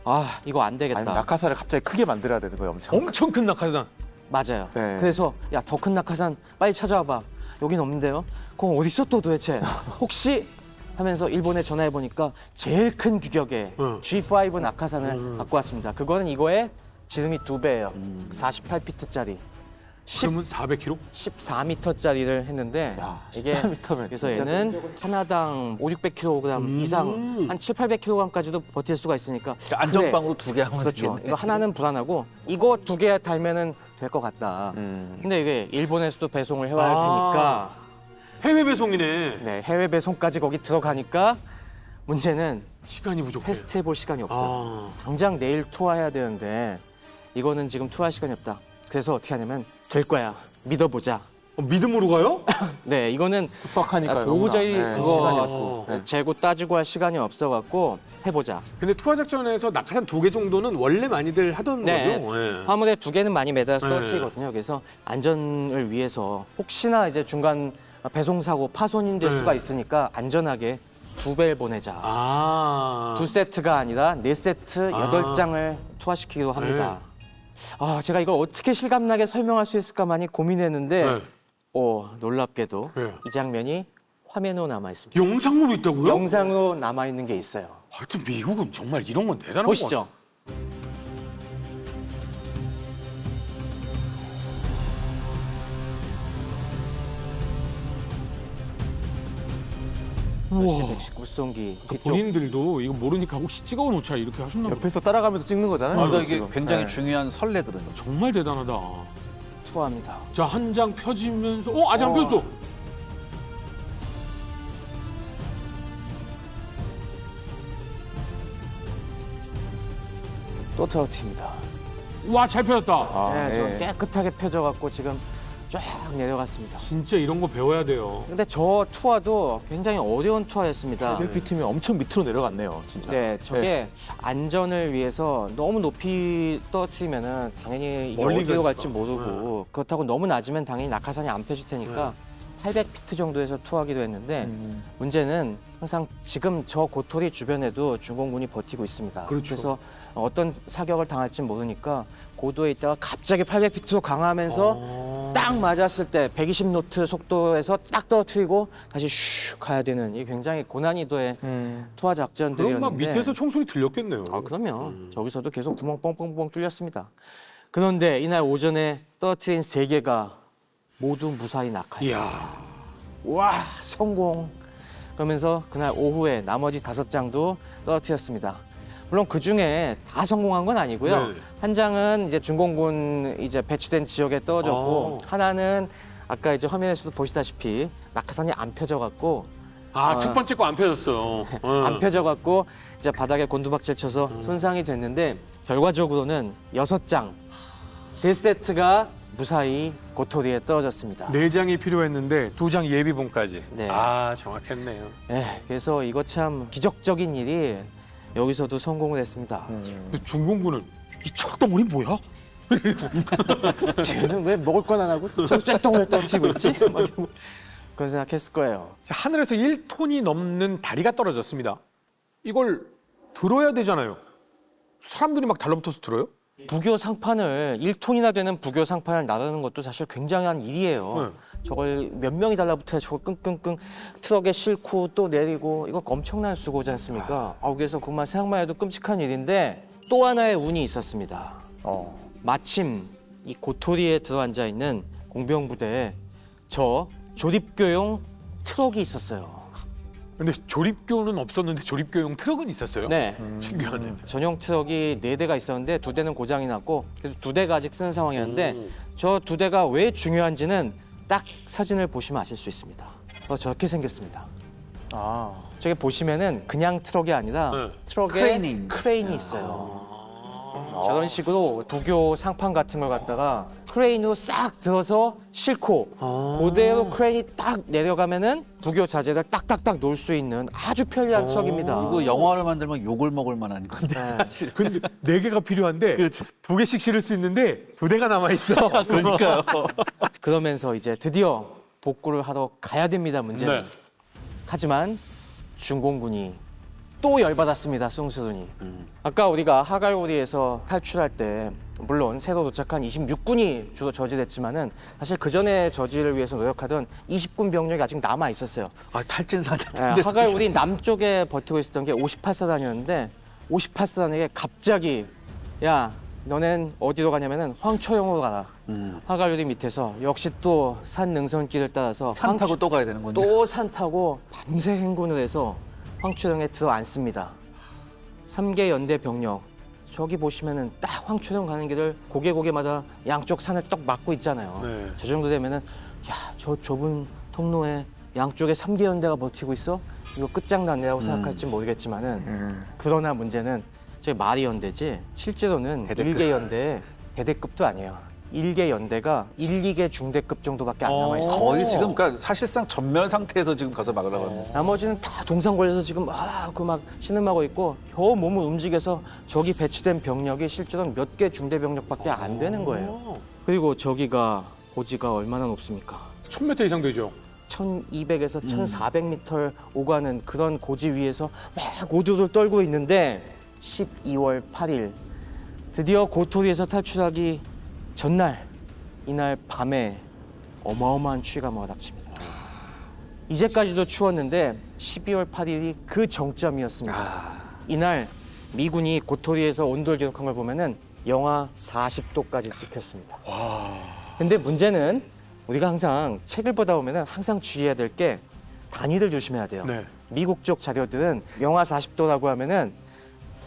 아 이거 안 되겠다. 아니면 낙하산을 갑자기 크게 만들어야 되는 거예요, 엄청. 엄청 큰 낙하산. 맞아요. 네. 그래서 야 더 큰 낙하산 빨리 찾아와봐. 여긴 없는데요. 그럼 어디 있어 또 도대체? 혹시 하면서 일본에 전화해 보니까 제일 큰 규격의 G5 낙하산을 갖고 왔습니다. 그거는 이거의 지름이 2배예요. 48피트짜리. 그러면 400km? 14m짜리를 했는데 야, 이게 14m 면 그래서 얘는 하나당 500-600kg 이상 한 700-800kg까지도 버틸 수가 있으니까 안전빵으로 2개 하면 그렇죠. 되겠네. 이거 하나는 불안하고 이거 2개 달면은 될 것 같다. 근데 이게 일본에서도 배송을 해와야 되니까 해외 배송이네. 네, 해외 배송까지 거기 들어가니까 문제는 시간이 부족해. 테스트 해볼 시간이 없어요. 당장 내일 투하해야 되는데 이거는 지금 투하 시간이 없다. 그래서 어떻게 하냐면 될 거야. 믿어보자. 믿음으로 가요? 네, 이거는 급박하니까요. 도저히 너무나. 네, 그거 시간이 없고. 네, 재고 따지고 할 시간이 없어갖고 해보자. 근데 투하 작전에서 낙하산 2개 정도는 원래 많이들 하던 네, 거죠. 네. 화물에 2개는 많이 매달아서 네. 떨어뜨리거든요. 그래서 안전을 위해서 혹시나 이제 중간 배송 사고 파손이 될 네. 수가 있으니까 안전하게 2배를 보내자. 아. 2세트가 아니라 4세트 8장을 투하시키기로 합니다. 아, 제가 이걸 어떻게 실감나게 설명할 수 있을까만이 고민했는데 네. 놀랍게도 네. 이 장면이 화면으로 남아 있습니다. 영상으로 있다고요? 영상으로 남아 있는 게 있어요. 하여튼 미국은 정말 이런 건 대단한 것 같아요. 보시죠. C-119쏘기 뒤쪽 본인들도 이거 모르니까 혹시 찍어 놓자 이렇게 하셨나 보다. 옆에서 따라가면서 찍는 거잖아요. 맞아, 이게 지금. 굉장히 네. 중요한 선례거든요. 정말 대단하다. 투하합니다. 자, 한 장 펴지면서 아직 안 펴졌어. 또 터트립니다. 와, 잘 펴졌다. 아, 네, 저 예. 깨끗하게 펴져갖고 지금 쫙 내려갔습니다. 진짜 이런 거 배워야 돼요. 근데 저 투하도 굉장히 어려운 투하였습니다. LP팀이 엄청 밑으로 내려갔네요, 진짜. 네, 저게 안전을 위해서 너무 높이 떨어뜨리면은 당연히 이게 멀리 어디로 가니까. 갈지 모르고 그렇다고 너무 낮으면 당연히 낙하산이 안 펴질 테니까 800피트 정도에서 투하기로 했는데 문제는 항상 지금 저 고토리 주변에도 중공군이 버티고 있습니다. 그렇죠. 그래서 어떤 사격을 당할지 모르니까 고도에 있다가 갑자기 800피트로 강하면서 딱 맞았을 때 120노트 속도에서 딱 떨어뜨리고 다시 슉 가야 되는 이 굉장히 고난이도의 투하 그럼 작전들이었는데 막 밑에서 총소리 들렸겠네요. 아, 그럼요. 저기서도 계속 구멍 뻥뻥뻥 뚫렸습니다. 그런데 이날 오전에 떨어뜨린 3개가 모두 무사히 낙하했습니다. 이야. 와, 성공. 그러면서 그날 오후에 나머지 5장도 떨어뜨렸습니다. 물론 그 중에 다 성공한 건 아니고요. 네. 한 장은 이제 중공군 이제 배치된 지역에 떨어졌고 하나는 아까 이제 화면에서도 보시다시피 낙하산이 안 펴져갖고 첫 번째 거 안 펴졌어. 안 펴져갖고 이제 바닥에 곤두박질 쳐서 손상이 됐는데 결과적으로는 6장, 3세트가 무사히 고토리에 떨어졌습니다. 4장이 필요했는데 2장 예비본까지. 네. 아, 정확했네요. 네, 그래서 이거 참 기적적인 일이 여기서도 성공을 했습니다. 근데 중공군은 이 철덩어리 뭐야? 쟤는 왜 먹을 건 안 하고 저 쇳덩을 떨치고 있지? 막 이러고 그런 생각했을 거예요. 자, 하늘에서 1톤이 넘는 다리가 떨어졌습니다. 이걸 들어야 되잖아요. 사람들이 막 달라붙어서 들어요? 부교 상판을 1톤이나 되는 부교 상판을 나르는 것도 사실 굉장한 일이에요. 저걸 몇 명이 달라붙어야 저걸 끙끙끙 트럭에 싣고 또 내리고 이거 엄청난 수고지 않습니까? 그래서 그만 생각만 해도 끔찍한 일인데 또 하나의 운이 있었습니다. 마침 이 고토리에 들어앉아 있는 공병부대에 저 조립교용 트럭이 있었어요. 근데 조립교는 없었는데 조립교용 트럭은 있었어요? 네. 신기하네. 전용 트럭이 4대가 있었는데 2대는 고장이 났고 그래서 2대가 아직 쓰는 상황이었는데 저 2대가 왜 중요한지는 딱 사진을 보시면 아실 수 있습니다. 저렇게 생겼습니다. 아. 저기 보시면은 그냥 트럭이 아니라 네. 트럭에 크레인이 크레인이 있어요. 저런 식으로 도교 상판 같은 걸 갖다가 크레인으로 싹 들어서 싣고 그대로 크레인이 딱 내려가면은 부교 자재를 딱딱딱 놓을 수 있는 아주 편리한 트럭입니다. 이거 영화를 만들면 욕을 먹을 만한 건데 사실. 근데 4개가 필요한데 2개씩 실을 수 있는데 2대가 남아 있어. 그러니까요. 그러면서 이제 드디어 복구를 하러 가야 됩니다. 문제는. 네. 하지만 중공군이 또 열받았습니다. 숭수군이. 아까 우리가 하갈고리에서 탈출할 때 물론 새로 도착한 26군이 주로 저지됐지만은 사실 그 전에 저지를 위해서 노력하던 20군 병력이 아직 남아 있었어요. 아, 탈진사 네, 하갈고리 남쪽에 버티고 있었던 게 58사단이었는데 58사단에게 갑자기 야 너넨 어디로 가냐면은 황초영으로 가라. 하갈고리 밑에서 역시 또 산 능선길을 따라서 산 타고 또 가야 되는 건데. 또 산 타고 밤새 행군을 해서 황초령에 들어앉습니다. 3개 연대 병력 저기 보시면은 딱 황초령 가는 길을 고개마다 양쪽 산을 떡 막고 있잖아요. 네. 저 정도 되면은 야, 저 좁은 통로에 양쪽에 3개 연대가 버티고 있어? 이거 끝장났네라고 생각할지 모르겠지만은 그러나 문제는 저기 말이 연대지 실제로는 1개 연대의 대대급도 아니에요. 1개 연대가 1, 2개 중대급 정도밖에 안 남아있어요. 거의 지금 그러니까 사실상 전멸 상태에서 지금 가서 막으려고 하는. 나머지는 다 동상 걸려서 지금 그 막 신음하고 있고 겨우 몸을 움직여서 저기 배치된 병력이 실제로는 몇 개 중대 병력밖에 안 되는 거예요. 그리고 저기가 고지가 얼마나 높습니까? 1000m 이상 되죠. 1200에서 1400m 오가는 그런 고지 위에서 막 오두를 떨고 있는데 12월 8일 드디어 고토리에서 탈출하기 전날 이날 밤에 어마어마한 추위가 몰아닥칩니다. 이제까지도 추웠는데 12월 8일이 그 정점이었습니다. 이날 미군이 고토리에서 온도를 기록한 걸 보면은 영하 40도까지 찍혔습니다. 근데 문제는 우리가 항상 책을 보다 보면은 항상 주의해야 될 게 단위를 조심해야 돼요. 네. 미국 쪽 자료들은 영하 40도라고 하면은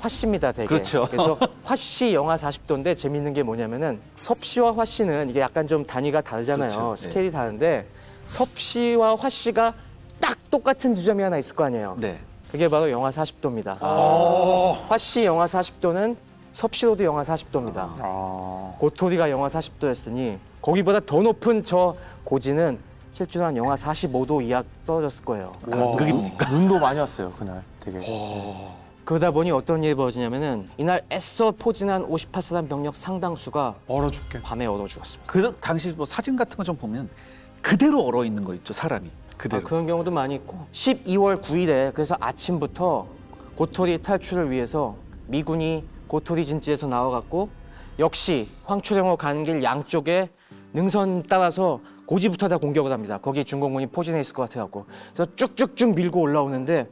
화씨입니다, 되게. 그렇죠. 그래서 화씨 영하 40도인데 재밌는 게 뭐냐면은 섭씨와 화씨는 이게 약간 좀 단위가 다르잖아요. 그렇죠. 스케일이 다른데 섭씨와 화씨가 딱 똑같은 지점이 하나 있을 거 아니에요. 네. 그게 바로 영하 40도입니다. 화씨 영하 40도는 섭씨로도 영하 40도입니다. 고토리가 영하 40도였으니 거기보다 더 높은 저 고지는 실제로 한 영하 45도 이하 떨어졌을 거예요. 눈도 많이 왔어요 그날 되게. 그러다 보니 어떤 일이 벌어지냐면은 이날 애써 포진한 58사단 병력 상당수가 얼어 죽게. 밤에 얼어 죽었습니다. 그 당시 뭐 사진 같은 거 좀 보면 그대로 얼어 있는 거 있죠, 사람이. 그대로. 그런 경우도 많이 있고 12월 9일에 그래서 아침부터 고토리 탈출을 위해서 미군이 고토리 진지에서 나와갖고 역시 황초령으로 가는 길 양쪽에 능선 따라서 고지부터 다 공격을 합니다. 거기 중공군이 포진해 있을 것 같아갖고 그래서 쭉쭉쭉 밀고 올라오는데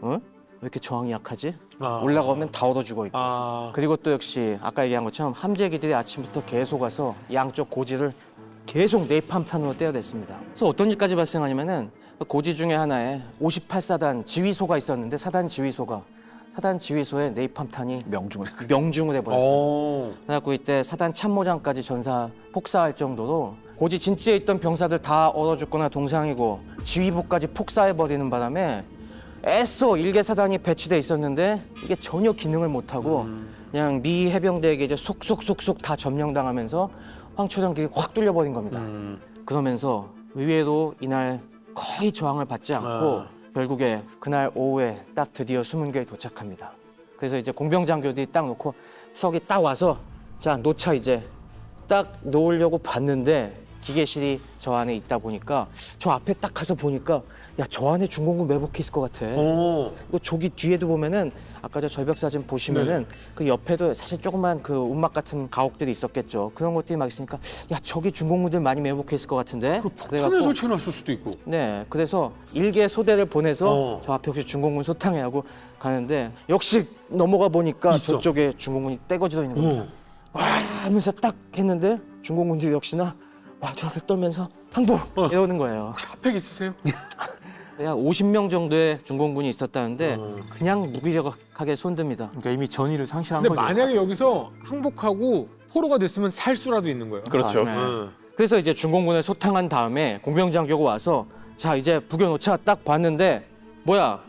왜 이렇게 저항이 약하지? 올라가면 다 얼어 죽어 있고 그리고 또 역시 아까 얘기한 것처럼 함재기들이 아침부터 계속 와서 양쪽 고지를 계속 네이팜탄으로 때려댔습니다. 그래서 어떤 일까지 발생하냐면은 고지 중에 하나에 58사단 지휘소가 있었는데 사단 지휘소에 네이팜탄이 명중을 해버렸어요. 그래갖고 이때 사단 참모장까지 전사 폭사할 정도로 고지 진지에 있던 병사들 다 얼어 죽거나 동상이고 지휘부까지 폭사해버리는 바람에 애써 1개 사단이 배치돼 있었는데 이게 전혀 기능을 못하고 그냥 미 해병대에게 이제 속속속속 다 점령당하면서 황초령길이 확 뚫려버린 겁니다. 그러면서 의외로 이날 거의 저항을 받지 않고 결국에 그날 오후에 딱 드디어 수문교에 도착합니다. 그래서 이제 공병장교들이 딱 놓고 트럭이 딱 와서 자 놓자 이제 딱 놓으려고 봤는데 기계실이 저 안에 있다 보니까 저 앞에 딱 가서 보니까 야 저 안에 중공군 매복해 있을 것 같아. 그리고 저기 뒤에도 보면은 아까 저 절벽 사진 보시면은 그 옆에도 사실 조그만 그 움막 같은 가옥들이 있었겠죠. 그런 것들이 막 있으니까 야 저기 중공군들 많이 매복해 있을 것 같은데. 폭탄을 설치해놨을 수도 있고. 네, 그래서 1개 소대를 보내서 저 앞에 혹시 중공군 소탕해 하고 가는데 역시 넘어가 보니까 저쪽에 중공군이 떼거지져 있는 겁니다. 와 하면서 딱 했는데 중공군들이 역시나 와저를 떨면서 항복 이러는 거예요. 샤팩 있으세요? 약 50명 정도의 중공군이 있었다는데 그냥 무기력하게 손듭니다. 그러니까 이미 전의를 상실한 근데 거죠. 만약에 여기서 항복하고 포로가 됐으면 살 수라도 있는 거예요. 그렇죠. 네. 어. 그래서 이제 중공군을 소탕한 다음에 공병장교가 와서 자 이제 부겨놓자 딱 봤는데 뭐야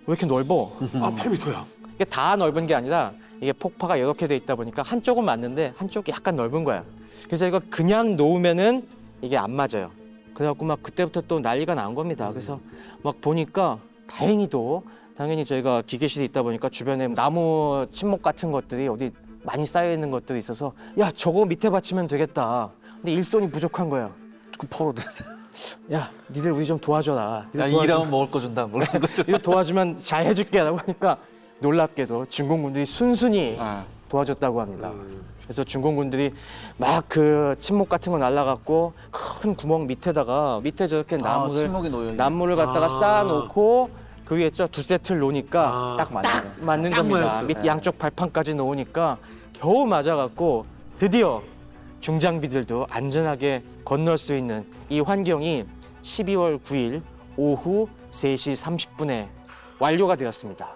왜 이렇게 넓어? 아 8m야. 이게 다 넓은 게 아니라 이게 폭파가 이렇게 돼 있다 보니까 한쪽은 맞는데 한쪽이 약간 넓은 거야. 그래서 이거 그냥 놓으면은 이게 안 맞아요. 그래갖고 막 그때부터 또 난리가 난 겁니다. 그래서 막 보니까 다행히도 당연히 저희가 기계실이 있다 보니까 주변에 나무 침목 같은 것들이 어디 많이 쌓여 있는 것들이 있어서 야 저거 밑에 받치면 되겠다. 근데 일손이 부족한 거야. 그 포로들. 야 니들 우리 좀 도와줘라. 야, 일하면 먹을 거 준다. 뭐 이런 거죠. 이거 도와주면 잘 해줄게라고 하니까 놀랍게도 중공군들이 순순히 도와줬다고 합니다. 그래서 중공군들이 막 그 침목 같은 거 날라갔고 큰 구멍 밑에다가 밑에 저렇게 침목이 놓여 있는. 나무를 갖다가 쌓아놓고 그 위에 두 세트를 놓으니까 딱 맞아요. 맞는 딱 겁니다. 맞았어요. 밑 양쪽 발판까지 놓으니까 겨우 맞아갖고 드디어 중장비들도 안전하게 건널 수 있는 이 환경이 12월 9일 오후 3시 30분에 완료가 되었습니다.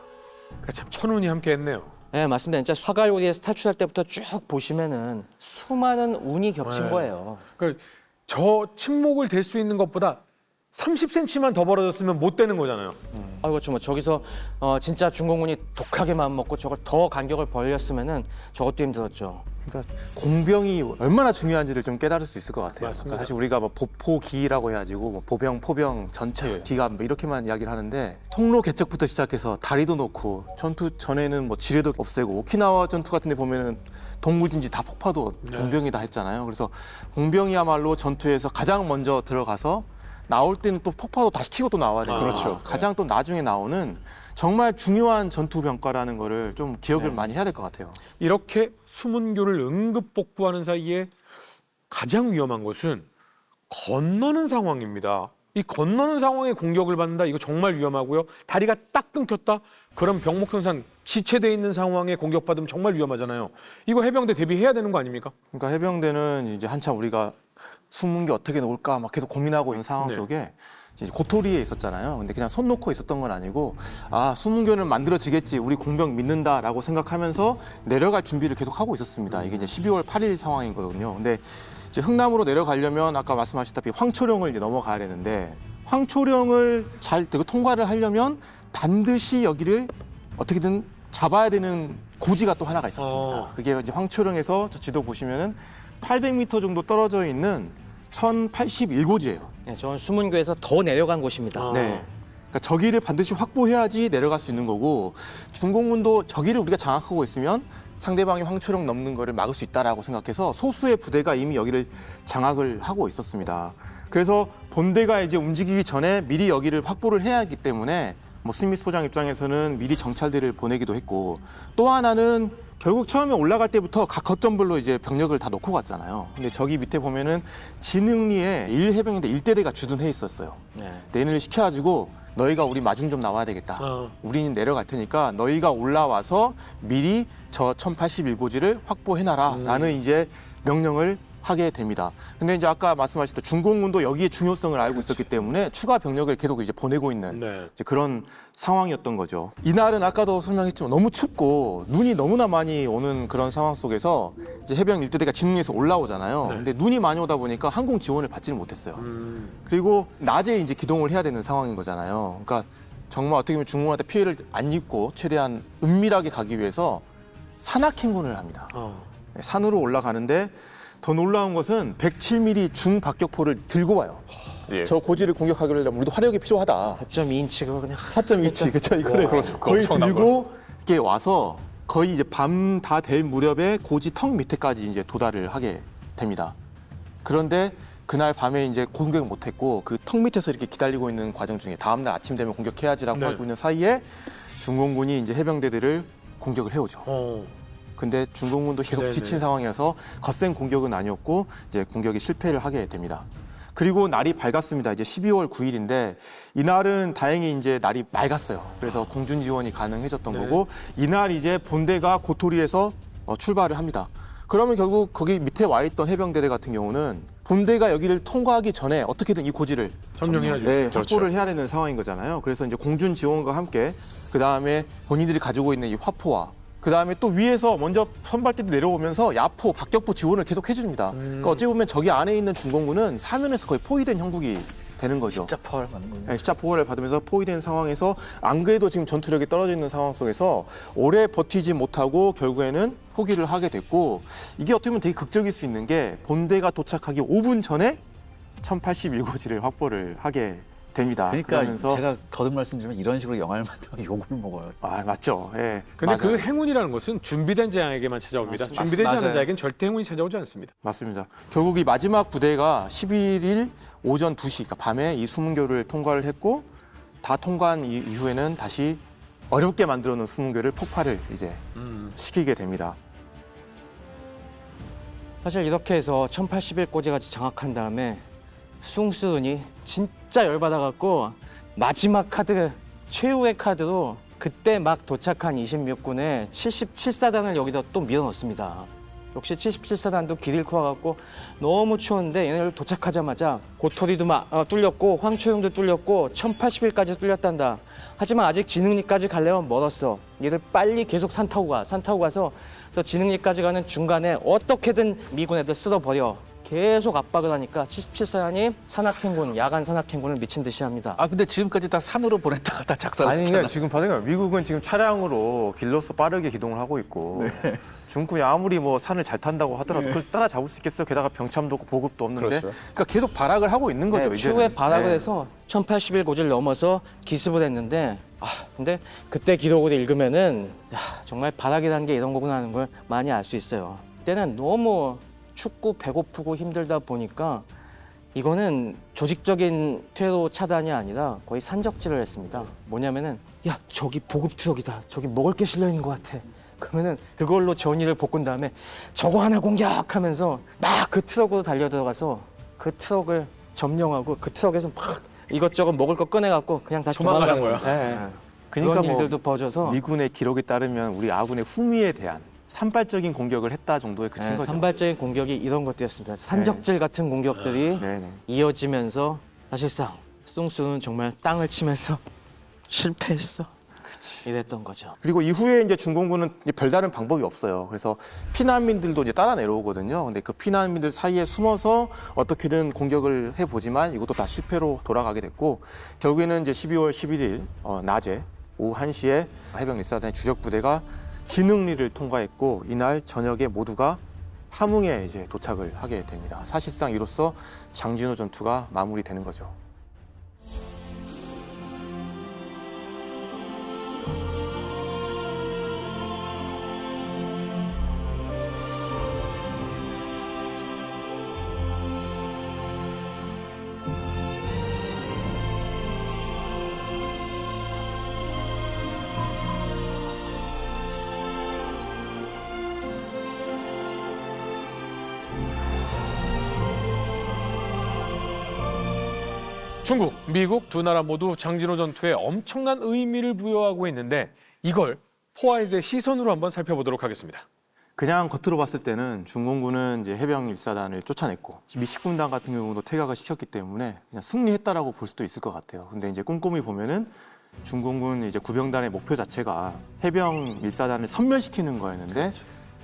그러니까 참 천운이 함께했네요. 네, 맞습니다. 진짜 사갈우리에서 탈출할 때부터 쭉 보시면은 수많은 운이 겹친 네. 거예요. 그러니까 저 침묵을 댈 수 있는 것보다 30cm만 더 벌어졌으면 못 되는 거잖아요. 아, 그렇죠. 뭐 저기서 진짜 중공군이 독하게 마음 먹고 저걸 더 간격을 벌렸으면은 저것도 힘들었죠. 그러니까 공병이 얼마나 중요한지를 좀 깨달을 수 있을 것 같아요. 맞습니다. 그러니까 사실 우리가 뭐 보포기라고 해가지고 뭐 보병, 포병, 전차, 기갑 뭐 이렇게만 이야기를 하는데 통로 개척부터 시작해서 다리도 놓고 전투 전에는 뭐 지뢰도 없애고 오키나와 전투 같은 데 보면은 동물진지 다 폭파도 공병이 다 했잖아요. 그래서 공병이야말로 전투에서 가장 먼저 들어가서 나올 때는 또 폭파도 다 시키고 또 나와야 되고 그렇죠. 가장 또 나중에 나오는 정말 중요한 전투 병과라는 거를 좀 기억을 많이 해야 될 것 같아요. 이렇게 수문교를 응급 복구하는 사이에 가장 위험한 것은 건너는 상황입니다. 이 건너는 상황에 공격을 받는다. 이거 정말 위험하고요. 다리가 딱 끊겼다. 그럼 병목현상 지체돼 있는 상황에 공격받으면 정말 위험하잖아요. 이거 해병대 대비해야 되는 거 아닙니까? 그러니까 해병대는 이제 한참 우리가 숨은 게 어떻게 놓을까 막 계속 고민하고 있는 상황 네. 속에 이제 고토리에 있었잖아요. 근데 그냥 손 놓고 있었던 건 아니고 아 수문교는 만들어지겠지 우리 공병 믿는다라고 생각하면서 내려갈 준비를 계속 하고 있었습니다. 이게 이제 12월 8일 상황이거든요. 근데 이제 흥남으로 내려가려면 아까 말씀하셨다시피 황초령을 이제 넘어가야 되는데 황초령을 잘 통과를 하려면 반드시 여기를 어떻게든 잡아야 되는 고지가 또 하나가 있었습니다. 그게 이제 황초령에서 저 지도 보시면은 800m 정도 떨어져 있는 1081고지예요. 네, 저는 수문교에서 더 내려간 곳입니다. 네. 그러니까 저기를 반드시 확보해야지 내려갈 수 있는 거고 중공군도 저기를 우리가 장악하고 있으면 상대방이 황초령 넘는 거를 막을 수 있다라고 생각해서 소수의 부대가 이미 여기를 장악을 하고 있었습니다. 그래서 본대가 이제 움직이기 전에 미리 여기를 확보를 해야 하기 때문에 뭐 스미스 소장 입장에서는 미리 정찰대를 보내기도 했고 또 하나는 결국 처음에 올라갈 때부터 각 거점별로 이제 병력을 다 놓고 갔잖아요. 근데 저기 밑에 보면은 진흥리에 1해병대 1대대가 주둔해 있었어요. 네. 내인을 시켜가지고 너희가 우리 마중 좀 나와야 되겠다. 우리는 내려갈 테니까 너희가 올라와서 미리 저 1081고지를 확보해놔라 라는 이제 명령을 하게 됩니다. 근데 이제 아까 말씀하셨던 중공군도 여기에 중요성을 알고 있었기 때문에 추가 병력을 계속 이제 보내고 있는 네. 이제 그런 상황이었던 거죠. 이날은 아까도 설명했지만 너무 춥고 눈이 너무나 많이 오는 그런 상황 속에서 이제 해병 1대대가 진흥에서 올라오잖아요. 근데 눈이 많이 오다 보니까 항공 지원을 받지는 못했어요. 그리고 낮에 이제 기동을 해야 되는 상황인 거잖아요. 그러니까 정말 어떻게 보면 중공한테 피해를 안 입고 최대한 은밀하게 가기 위해서 산악 행군을 합니다. 네, 산으로 올라가는데 더 놀라운 것은 107mm 중박격포를 들고 와요. 예. 저 고지를 공격하기 위해 우리도 화력이 필요하다. 4.2인치가 그냥 4.2치 그렇죠. 이거를 그렇죠. 거의 엄청난 들고 이렇게 와서 거의 이제 밤 다 될 무렵에 고지 턱 밑에까지 이제 도달을 하게 됩니다. 그런데 그날 밤에 이제 공격을 못했고 그 턱 밑에서 이렇게 기다리고 있는 과정 중에 다음날 아침 되면 공격해야지라고 네. 하고 있는 사이에 중공군이 이제 해병대들을 공격을 해오죠. 근데 중공군도 계속 네네. 지친 상황이어서 거센 공격은 아니었고 이제 공격이 실패를 하게 됩니다. 그리고 날이 밝았습니다. 이제 12월 9일인데 이날은 다행히 이제 날이 맑았어요. 그래서 공준 지원이 가능해졌던 네. 거고 이날 이제 본대가 고토리에서 출발을 합니다. 그러면 결국 거기 밑에 와 있던 해병대대 같은 경우는 본대가 여기를 통과하기 전에 어떻게든 이 고지를 점령해야죠. 네, 확보를 해야 되는 상황인 거잖아요. 그래서 이제 공준 지원과 함께 그 다음에 본인들이 가지고 있는 이 화포와 그 다음에 또 위에서 먼저 선발대도 내려오면서 야포, 박격포 지원을 계속 해줍니다. 그러니까 어찌 보면 저기 안에 있는 중공군은 사면에서 거의 포위된 형국이 되는 거죠. 십자포를 받는 거예요. 네, 십자포를 받으면서 포위된 상황에서 안 그래도 지금 전투력이 떨어져 있는 상황 속에서 오래 버티지 못하고 결국에는 포기를 하게 됐고 이게 어떻게 보면 되게 극적일 수 있는 게 본대가 도착하기 5분 전에 1081고지를 확보를 하게 됩니다. 그러니까 그러면서 제가 거듭 말씀드리면 이런 식으로 영화를 만들면 욕을 먹어요. 아 맞죠. 예. 근데 그 맞아요. 행운이라는 것은 준비된 자에게만 찾아옵니다. 맞습니다. 준비되지 않은 맞아요. 자에겐 절대 행운이 찾아오지 않습니다. 맞습니다. 결국 이 마지막 부대가 11일 오전 2시, 그러니까 밤에 이 수문교를 통과를 했고 다 통과한 이후에는 다시 어렵게 만들어 놓은 수문교를 폭발을 이제 시키게 됩니다. 사실 이렇게 해서 1081고지까지 장악한 다음에 숭수군이 진짜 열받아갖고 마지막 카드, 최후의 카드로 그때 막 도착한 26군에 77사단을 여기다 또 밀어넣습니다. 역시 77사단도 길 잃고 와갖고 너무 추웠는데 얘네들 도착하자마자 고토리도 막 뚫렸고 황초용도 뚫렸고 1081까지 뚫렸단다. 하지만 아직 진흥리까지 가려면 멀었어. 얘들 빨리 계속 산 타고 가서 저 진흥리까지 가는 중간에 어떻게든 미군 애들 쓸어버려. 계속 압박을 하니까 77사단이 산악행군, 야간 산악행군을 미친 듯이 합니다. 아 근데 지금까지 다 산으로 보냈다가 다 아니 작살났잖아요. 그러니까 지금 봐세요. 미국은 지금 차량으로 길로서 빠르게 기동을 하고 있고 중국이 아무리 뭐 산을 잘 탄다고 하더라도 그걸 따라잡을 수 있겠어요. 게다가 병참도 없고 보급도 없는데 그렇죠. 그러니까 계속 발악을 하고 있는 거죠. 네, 이제는. 추후에 발악을 네. 해서 1081고지를 넘어서 기습을 했는데 근데 그때 기록을 읽으면은 정말 발악이라는 게 이런 거구나 하는 걸 많이 알 수 있어요. 그때는 너무 춥고 배고프고 힘들다 보니까 이거는 조직적인 퇴로 차단이 아니라 거의 산적질을 했습니다. 뭐냐면은 야 저기 보급 트럭이다. 저기 먹을 게 실려 있는 것 같아. 그러면은 그걸로 전의를 볶은 다음에 저거 하나 공격하면서 막 그 트럭으로 달려 들어가서 그 트럭을 점령하고 그 트럭에서 막 이것저것 먹을 거 꺼내갖고 그냥 다시 도망가는 도망가는 거야. 거예요. 네. 그런 그러니까 뭐 일들도 벌어져서 미군의 기록에 따르면 우리 아군의 후미에 대한 산발적인 공격을 했다 정도에 그친 거죠. 산발적인 공격이 이런 것들이었습니다. 산적질 같은 공격들이 네네. 이어지면서 사실상 숭수는 정말 땅을 치면서 실패했어. 이랬던 거죠. 그리고 이후에 이제 중공군은 이제 별다른 방법이 없어요. 그래서 피난민들도 이제 따라 내려오거든요. 근데 그 피난민들 사이에 숨어서 어떻게든 공격을 해보지만 이것도 다 실패로 돌아가게 됐고 결국에는 이제 12월 11일 낮에 오후 1시에 해병 1사단의 주력 부대가 진흥리를 통과했고 이날 저녁에 모두가 함흥에 이제 도착을 하게 됩니다. 사실상 이로써 장진호 전투가 마무리되는 거죠. 중국, 미국 두 나라 모두 장진호 전투에 엄청난 의미를 부여하고 있는데 이걸 포아이즈의 시선으로 한번 살펴보도록 하겠습니다. 그냥 겉으로 봤을 때는 중공군은 이제 해병 1사단을 쫓아냈고 미 10군단 같은 경우도 퇴각을 시켰기 때문에 그냥 승리했다라고 볼 수도 있을 것 같아요. 근데 이제 꼼꼼히 보면은 중공군 이제 구병단의 목표 자체가 해병 1사단을 섬멸시키는 거였는데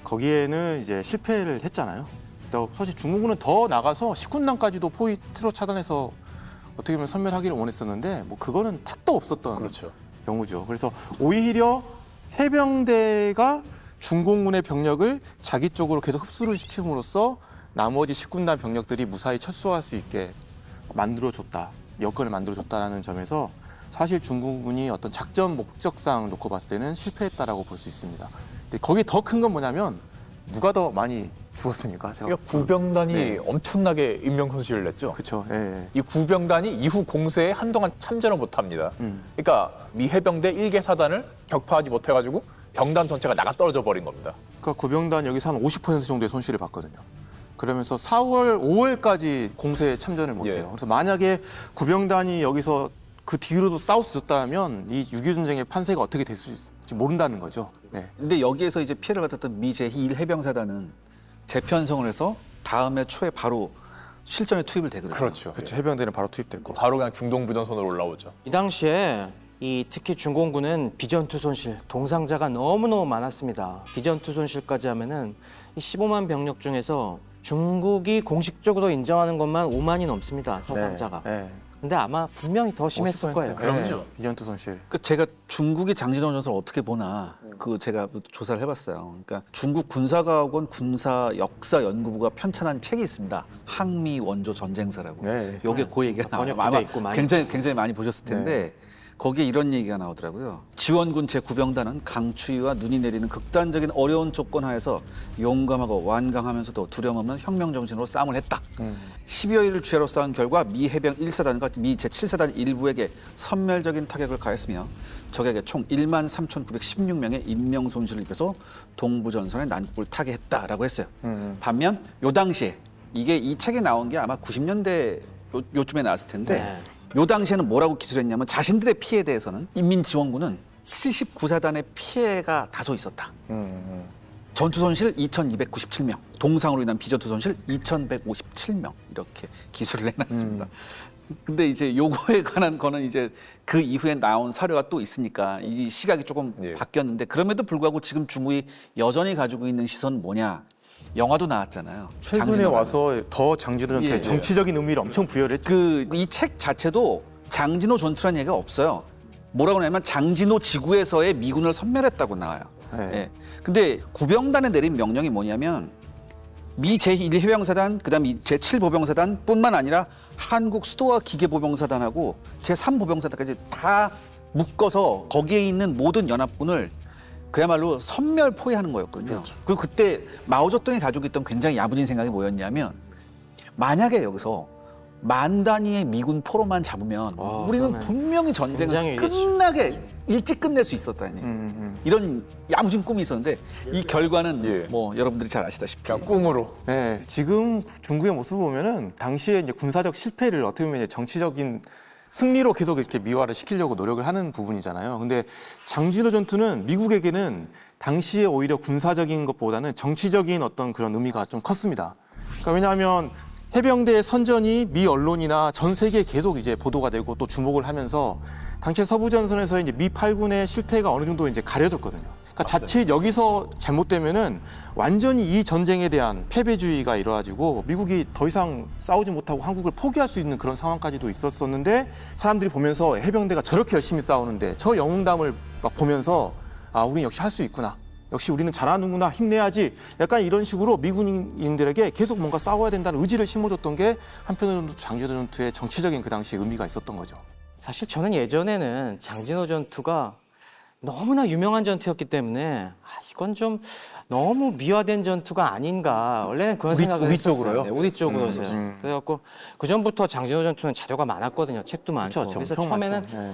거기에는 이제 실패를 했잖아요. 또 사실 중공군은 더 나가서 10군단까지도 포위트로 차단해서 어떻게 보면 섬멸하기를 원했었는데 뭐 그거는 택도 없었던 그렇죠. 경우죠. 그래서 오히려 해병대가 중공군의 병력을 자기 쪽으로 계속 흡수를 시킴으로써 나머지 10군단 병력들이 무사히 철수할 수 있게 만들어줬다, 여건을 만들어줬다라는 점에서 사실 중공군이 어떤 작전 목적상 놓고 봤을 때는 실패했다라고 볼 수 있습니다. 근데 거기 더 큰 건 뭐냐면 누가 더 많이 죽었습니까? 제가 그러니까 구병단이 네. 엄청나게 인명손실을 냈죠. 그렇죠. 예, 예. 이 구병단이 이후 공세에 한동안 참전을 못합니다. 그러니까 미 해병대 1개 사단을 격파하지 못해가지고 병단 전체가 나가 떨어져 버린 겁니다. 그러니까 구병단 여기서 한 50% 정도의 손실을 봤거든요. 그러면서 4월, 5월까지 공세에 참전을 못해요. 예. 그래서 만약에 구병단이 여기서 그 뒤로도 싸울 수 있었다면 이 6.25 전쟁의 판세가 어떻게 될 수 있을지 모른다는 거죠. 네. 근데 여기에서 이제 피해를 받았던 미 제2 해병사단은 재편성을 해서 다음해 초에 바로 실전에 투입을 되거든요. 그렇죠. 그렇죠. 해병대는 바로 투입됐고. 바로 그냥 중동부전선으로 올라오죠. 이 당시에 이 특히 중공군은 비전투 손실, 동상자가 너무너무 많았습니다. 비전투 손실까지 하면은 이 15만 병력 중에서 중국이 공식적으로 인정하는 것만 5만이 넘습니다. 사상자가. 네. 근데 아마 분명히 더 심했을 거예요. 그럼요. 비전투 손실. 그 제가 중국이 장진호 전선을 어떻게 보나 그 제가 조사를 해봤어요. 그러니까 중국 군사과학원 군사 역사 연구부가 편찬한 책이 있습니다. 항미 원조 전쟁사라고. 네. 여기에 그 얘기가 나와요. 번역도 아마 돼 있고 많이. 굉장히 많이 보셨을 텐데 거기에 이런 얘기가 나오더라고요. 지원군 제9병단은 강추위와 눈이 내리는 극단적인 어려운 조건 하에서 용감하고 완강하면서도 두려움 없는 혁명 정신으로 싸움을 했다. 10여일을 주야로 싸운 결과 미 해병 1사단과 미 제7사단 일부에게 선멸적인 타격을 가했으며 적에게 총 13,916명의 인명 손실을 입혀서 동부전선의 난국을 타게 했다라고 했어요. 반면 요 당시에 이게 이 책에 나온 게 아마 90년대 요쯤에 나왔을 텐데 네. 요 당시에는 뭐라고 기술했냐면 자신들의 피해에 대해서는 인민지원군은 79사단의 피해가 다소 있었다. 전투 손실 2,297명, 동상으로 인한 비전투 손실 2,157명 이렇게 기술을 해놨습니다. 근데 이제 요거에 관한 거는 이제 그 이후에 나온 사료가 또 있으니까 이 시각이 조금 바뀌었는데 그럼에도 불구하고 지금 중국이 여전히 가지고 있는 시선은 뭐냐? 영화도 나왔잖아요. 최근에 장진호라는. 와서 더 장진호한테 예. 정치적인 의미를 엄청 부여를 했죠. 이 책 자체도 장진호 전투란 얘기가 없어요. 뭐라고 하냐면 장진호 지구에서의 미군을 섬멸했다고 나와요. 네. 예. 근데 구병단에 내린 명령이 뭐냐면 미 제1해병사단, 그다음 제7보병사단 뿐만 아니라 한국 수도와 기계보병사단하고 제3보병사단까지 다 묶어서 거기에 있는 모든 연합군을 그야말로 섬멸 포위하는 거였거든요. 그렇죠. 그리고 그때 마오쩌둥이 가지고 있던 굉장히 야무진 생각이 뭐였냐면 만약에 여기서 만 단위의 미군 포로만 잡으면 우리는 그러네. 분명히 굉장히 전쟁을 끝나게 일찍 끝낼 수 있었다니 이런 야무진 꿈이 있었는데 이 결과는 뭐 여러분들이 잘 아시다시피 그냥 꿈으로. 네, 지금 중국의 모습을 보면은 당시에 이제 군사적 실패를 어떻게 보면 이제 정치적인 승리로 계속 이렇게 미화를 시키려고 노력을 하는 부분이잖아요. 근데 장진호 전투는 미국에게는 당시에 오히려 군사적인 것보다는 정치적인 어떤 그런 의미가 좀 컸습니다. 그러니까 왜냐하면 해병대의 선전이 미 언론이나 전 세계에 계속 이제 보도가 되고 또 주목을 하면서 당시 서부전선에서 이제 미 8군의 실패가 어느 정도 이제 가려졌거든요. 그러니까 자칫 여기서 잘못되면은 완전히 이 전쟁에 대한 패배주의가 이뤄가지고 미국이 더 이상 싸우지 못하고 한국을 포기할 수 있는 그런 상황까지도 있었었는데 사람들이 보면서 해병대가 저렇게 열심히 싸우는데 저 영웅담을 막 보면서 아, 우린 역시 할 수 있구나. 역시 우리는 잘하는구나. 힘내야지. 약간 이런 식으로 미군인들에게 계속 뭔가 싸워야 된다는 의지를 심어줬던 게 한편으로는 장진호 전투의 정치적인 그 당시에 의미가 있었던 거죠. 사실 저는 예전에는 장진호 전투가 너무나 유명한 전투였기 때문에 이건 좀 너무 미화된 전투가 아닌가 원래는 그런 생각을 우리 했었어요. 쪽으로요? 네, 우리 쪽으로서요. 그래갖고 그 전부터 장진호 전투는 자료가 많았거든요. 책도 많고. 그쵸, 그래서 엄청 처음에는 많죠. 네.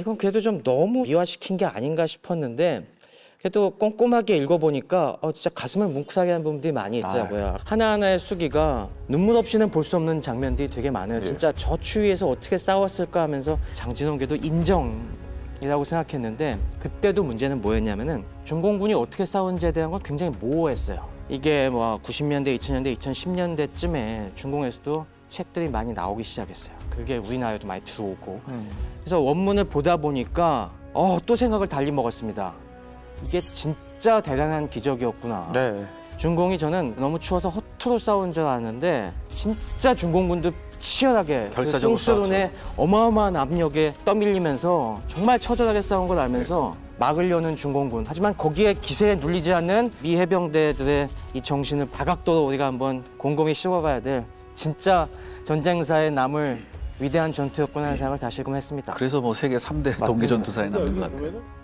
이건 그래도 좀 너무 미화시킨 게 아닌가 싶었는데 그래도 꼼꼼하게 읽어보니까 진짜 가슴을 뭉클하게 하는 부분들이 많이 있더라고요. 하나하나의 수기가 눈물 없이는 볼 수 없는 장면들이 되게 많아요. 진짜 저 추위에서 어떻게 싸웠을까 하면서 장진호께도 인정이라고 생각했는데 그때도 문제는 뭐였냐면은 중공군이 어떻게 싸운지에 대한 건 굉장히 모호했어요. 이게 뭐 90년대, 2000년대, 2010년대쯤에 중공에서도 책들이 많이 나오기 시작했어요. 그게 우리나라에도 많이 들어오고. 그래서 원문을 보다 보니까 또 생각을 달리 먹었습니다. 이게 진짜 대단한 기적이었구나. 네. 중공이 저는 너무 추워서 허투루 싸운 줄 알았는데 진짜 중공군도 치열하게 결사적으로 숭수론의 어마어마한 압력에 떠밀리면서 정말 처절하게 싸운 걸 알면서 막으려는 중공군. 하지만 거기에 기세에 눌리지 않는 미 해병대들의 이 정신을 다각도로 우리가 한번 곰곰이 씹어봐야 될 진짜 전쟁사에 남을 위대한 전투였구나 하는 생각을 다시금 했습니다. 그래서 뭐 세계 3대 동계전투사에 남는 것 같아요.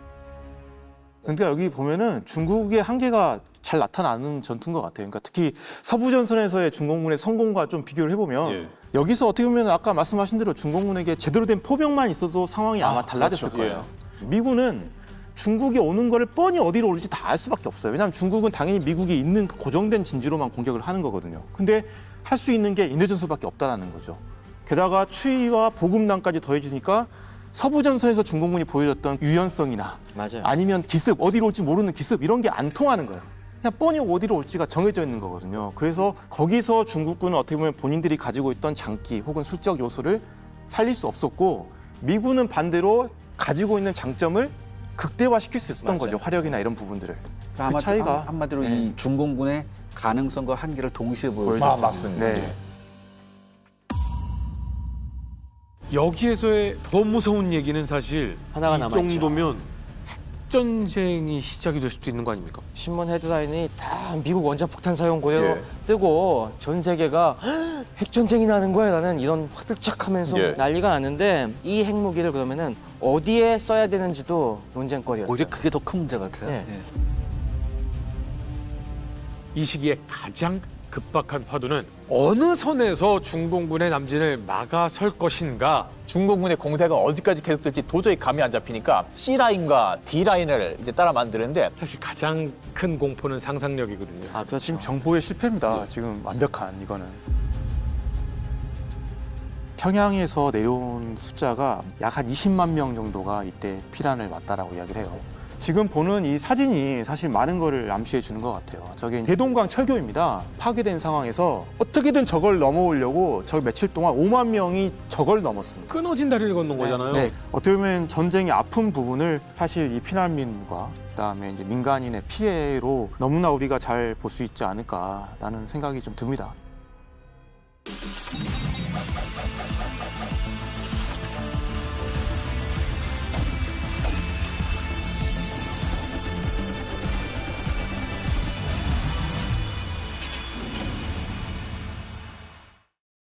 그러니까 여기 보면은 중국의 한계가 잘 나타나는 전투인 것 같아요. 그러니까 특히 서부전선에서의 중공군의 성공과 좀 비교를 해보면 여기서 어떻게 보면 아까 말씀하신 대로 중공군에게 제대로 된 포병만 있어도 상황이 아마 달라졌을 거예요. 미군은 중국이 오는 거를 뻔히 어디로 올지 다 알 수밖에 없어요. 왜냐하면 중국은 당연히 미국이 있는 그 고정된 진지로만 공격을 하는 거거든요. 근데 할 수 있는 게 인내전술밖에 없다라는 거죠. 게다가 추위와 보급난까지 더해지니까 서부전선에서 중공군이 보여줬던 유연성이나 맞아요. 아니면 기습, 어디로 올지 모르는 기습 이런 게 안 통하는 거예요. 그냥 뻔히 어디로 올지가 정해져 있는 거거든요. 그래서 거기서 중국군은 어떻게 보면 본인들이 가지고 있던 장기 혹은 술적 요소를 살릴 수 없었고 미군은 반대로 가지고 있는 장점을 극대화시킬 수 있었던 거죠. 화력이나 이런 부분들을. 그 차이가 한마디로 네. 이 중공군의 가능성과 한계를 동시에 보여주죠. 맞습니다. 네. 여기에서의 더 무서운 얘기는 사실 하나가 이 남아있죠. 정도면 핵전쟁이 시작이 될 수도 있는 거 아닙니까? 신문 헤드라인이 다 미국 원자폭탄 사용 고요 예. 뜨고 전 세계가 "헉, 핵전쟁이 나는 거야 라는 이런 화들짝하면서 예. 난리가 났는데 이 핵무기를 그러면은 어디에 써야 되는지도 논쟁거리였어요. 오히려 그게 더 큰 문제 같아요. 네. 예. 이 시기에 가장 급박한 화두는 어느 선에서 중공군의 남진을 막아설 것인가. 중공군의 공세가 어디까지 계속될지 도저히 감이 안 잡히니까 C라인과 D라인을 이제 따라 만드는데 사실 가장 큰 공포는 상상력이거든요. 아, 그렇죠. 지금 정보의 실패입니다. 지금 완벽한 이거는. 평양에서 내려온 숫자가 약 한 20만 명 정도가 이때 피난을 왔다라고 이야기를 해요. 지금 보는 이 사진이 사실 많은 거를 암시해 주는 것 같아요. 저게 대동강 철교입니다. 파괴된 상황에서 어떻게든 저걸 넘어오려고 저 며칠 동안 5만 명이 저걸 넘었습니다. 끊어진 다리를 건넌 거잖아요. 네. 어떻게 보면 전쟁의 아픈 부분을 사실 이 피난민과 그다음에 이제 민간인의 피해로 너무나 우리가 잘 볼 수 있지 않을까라는 생각이 좀 듭니다.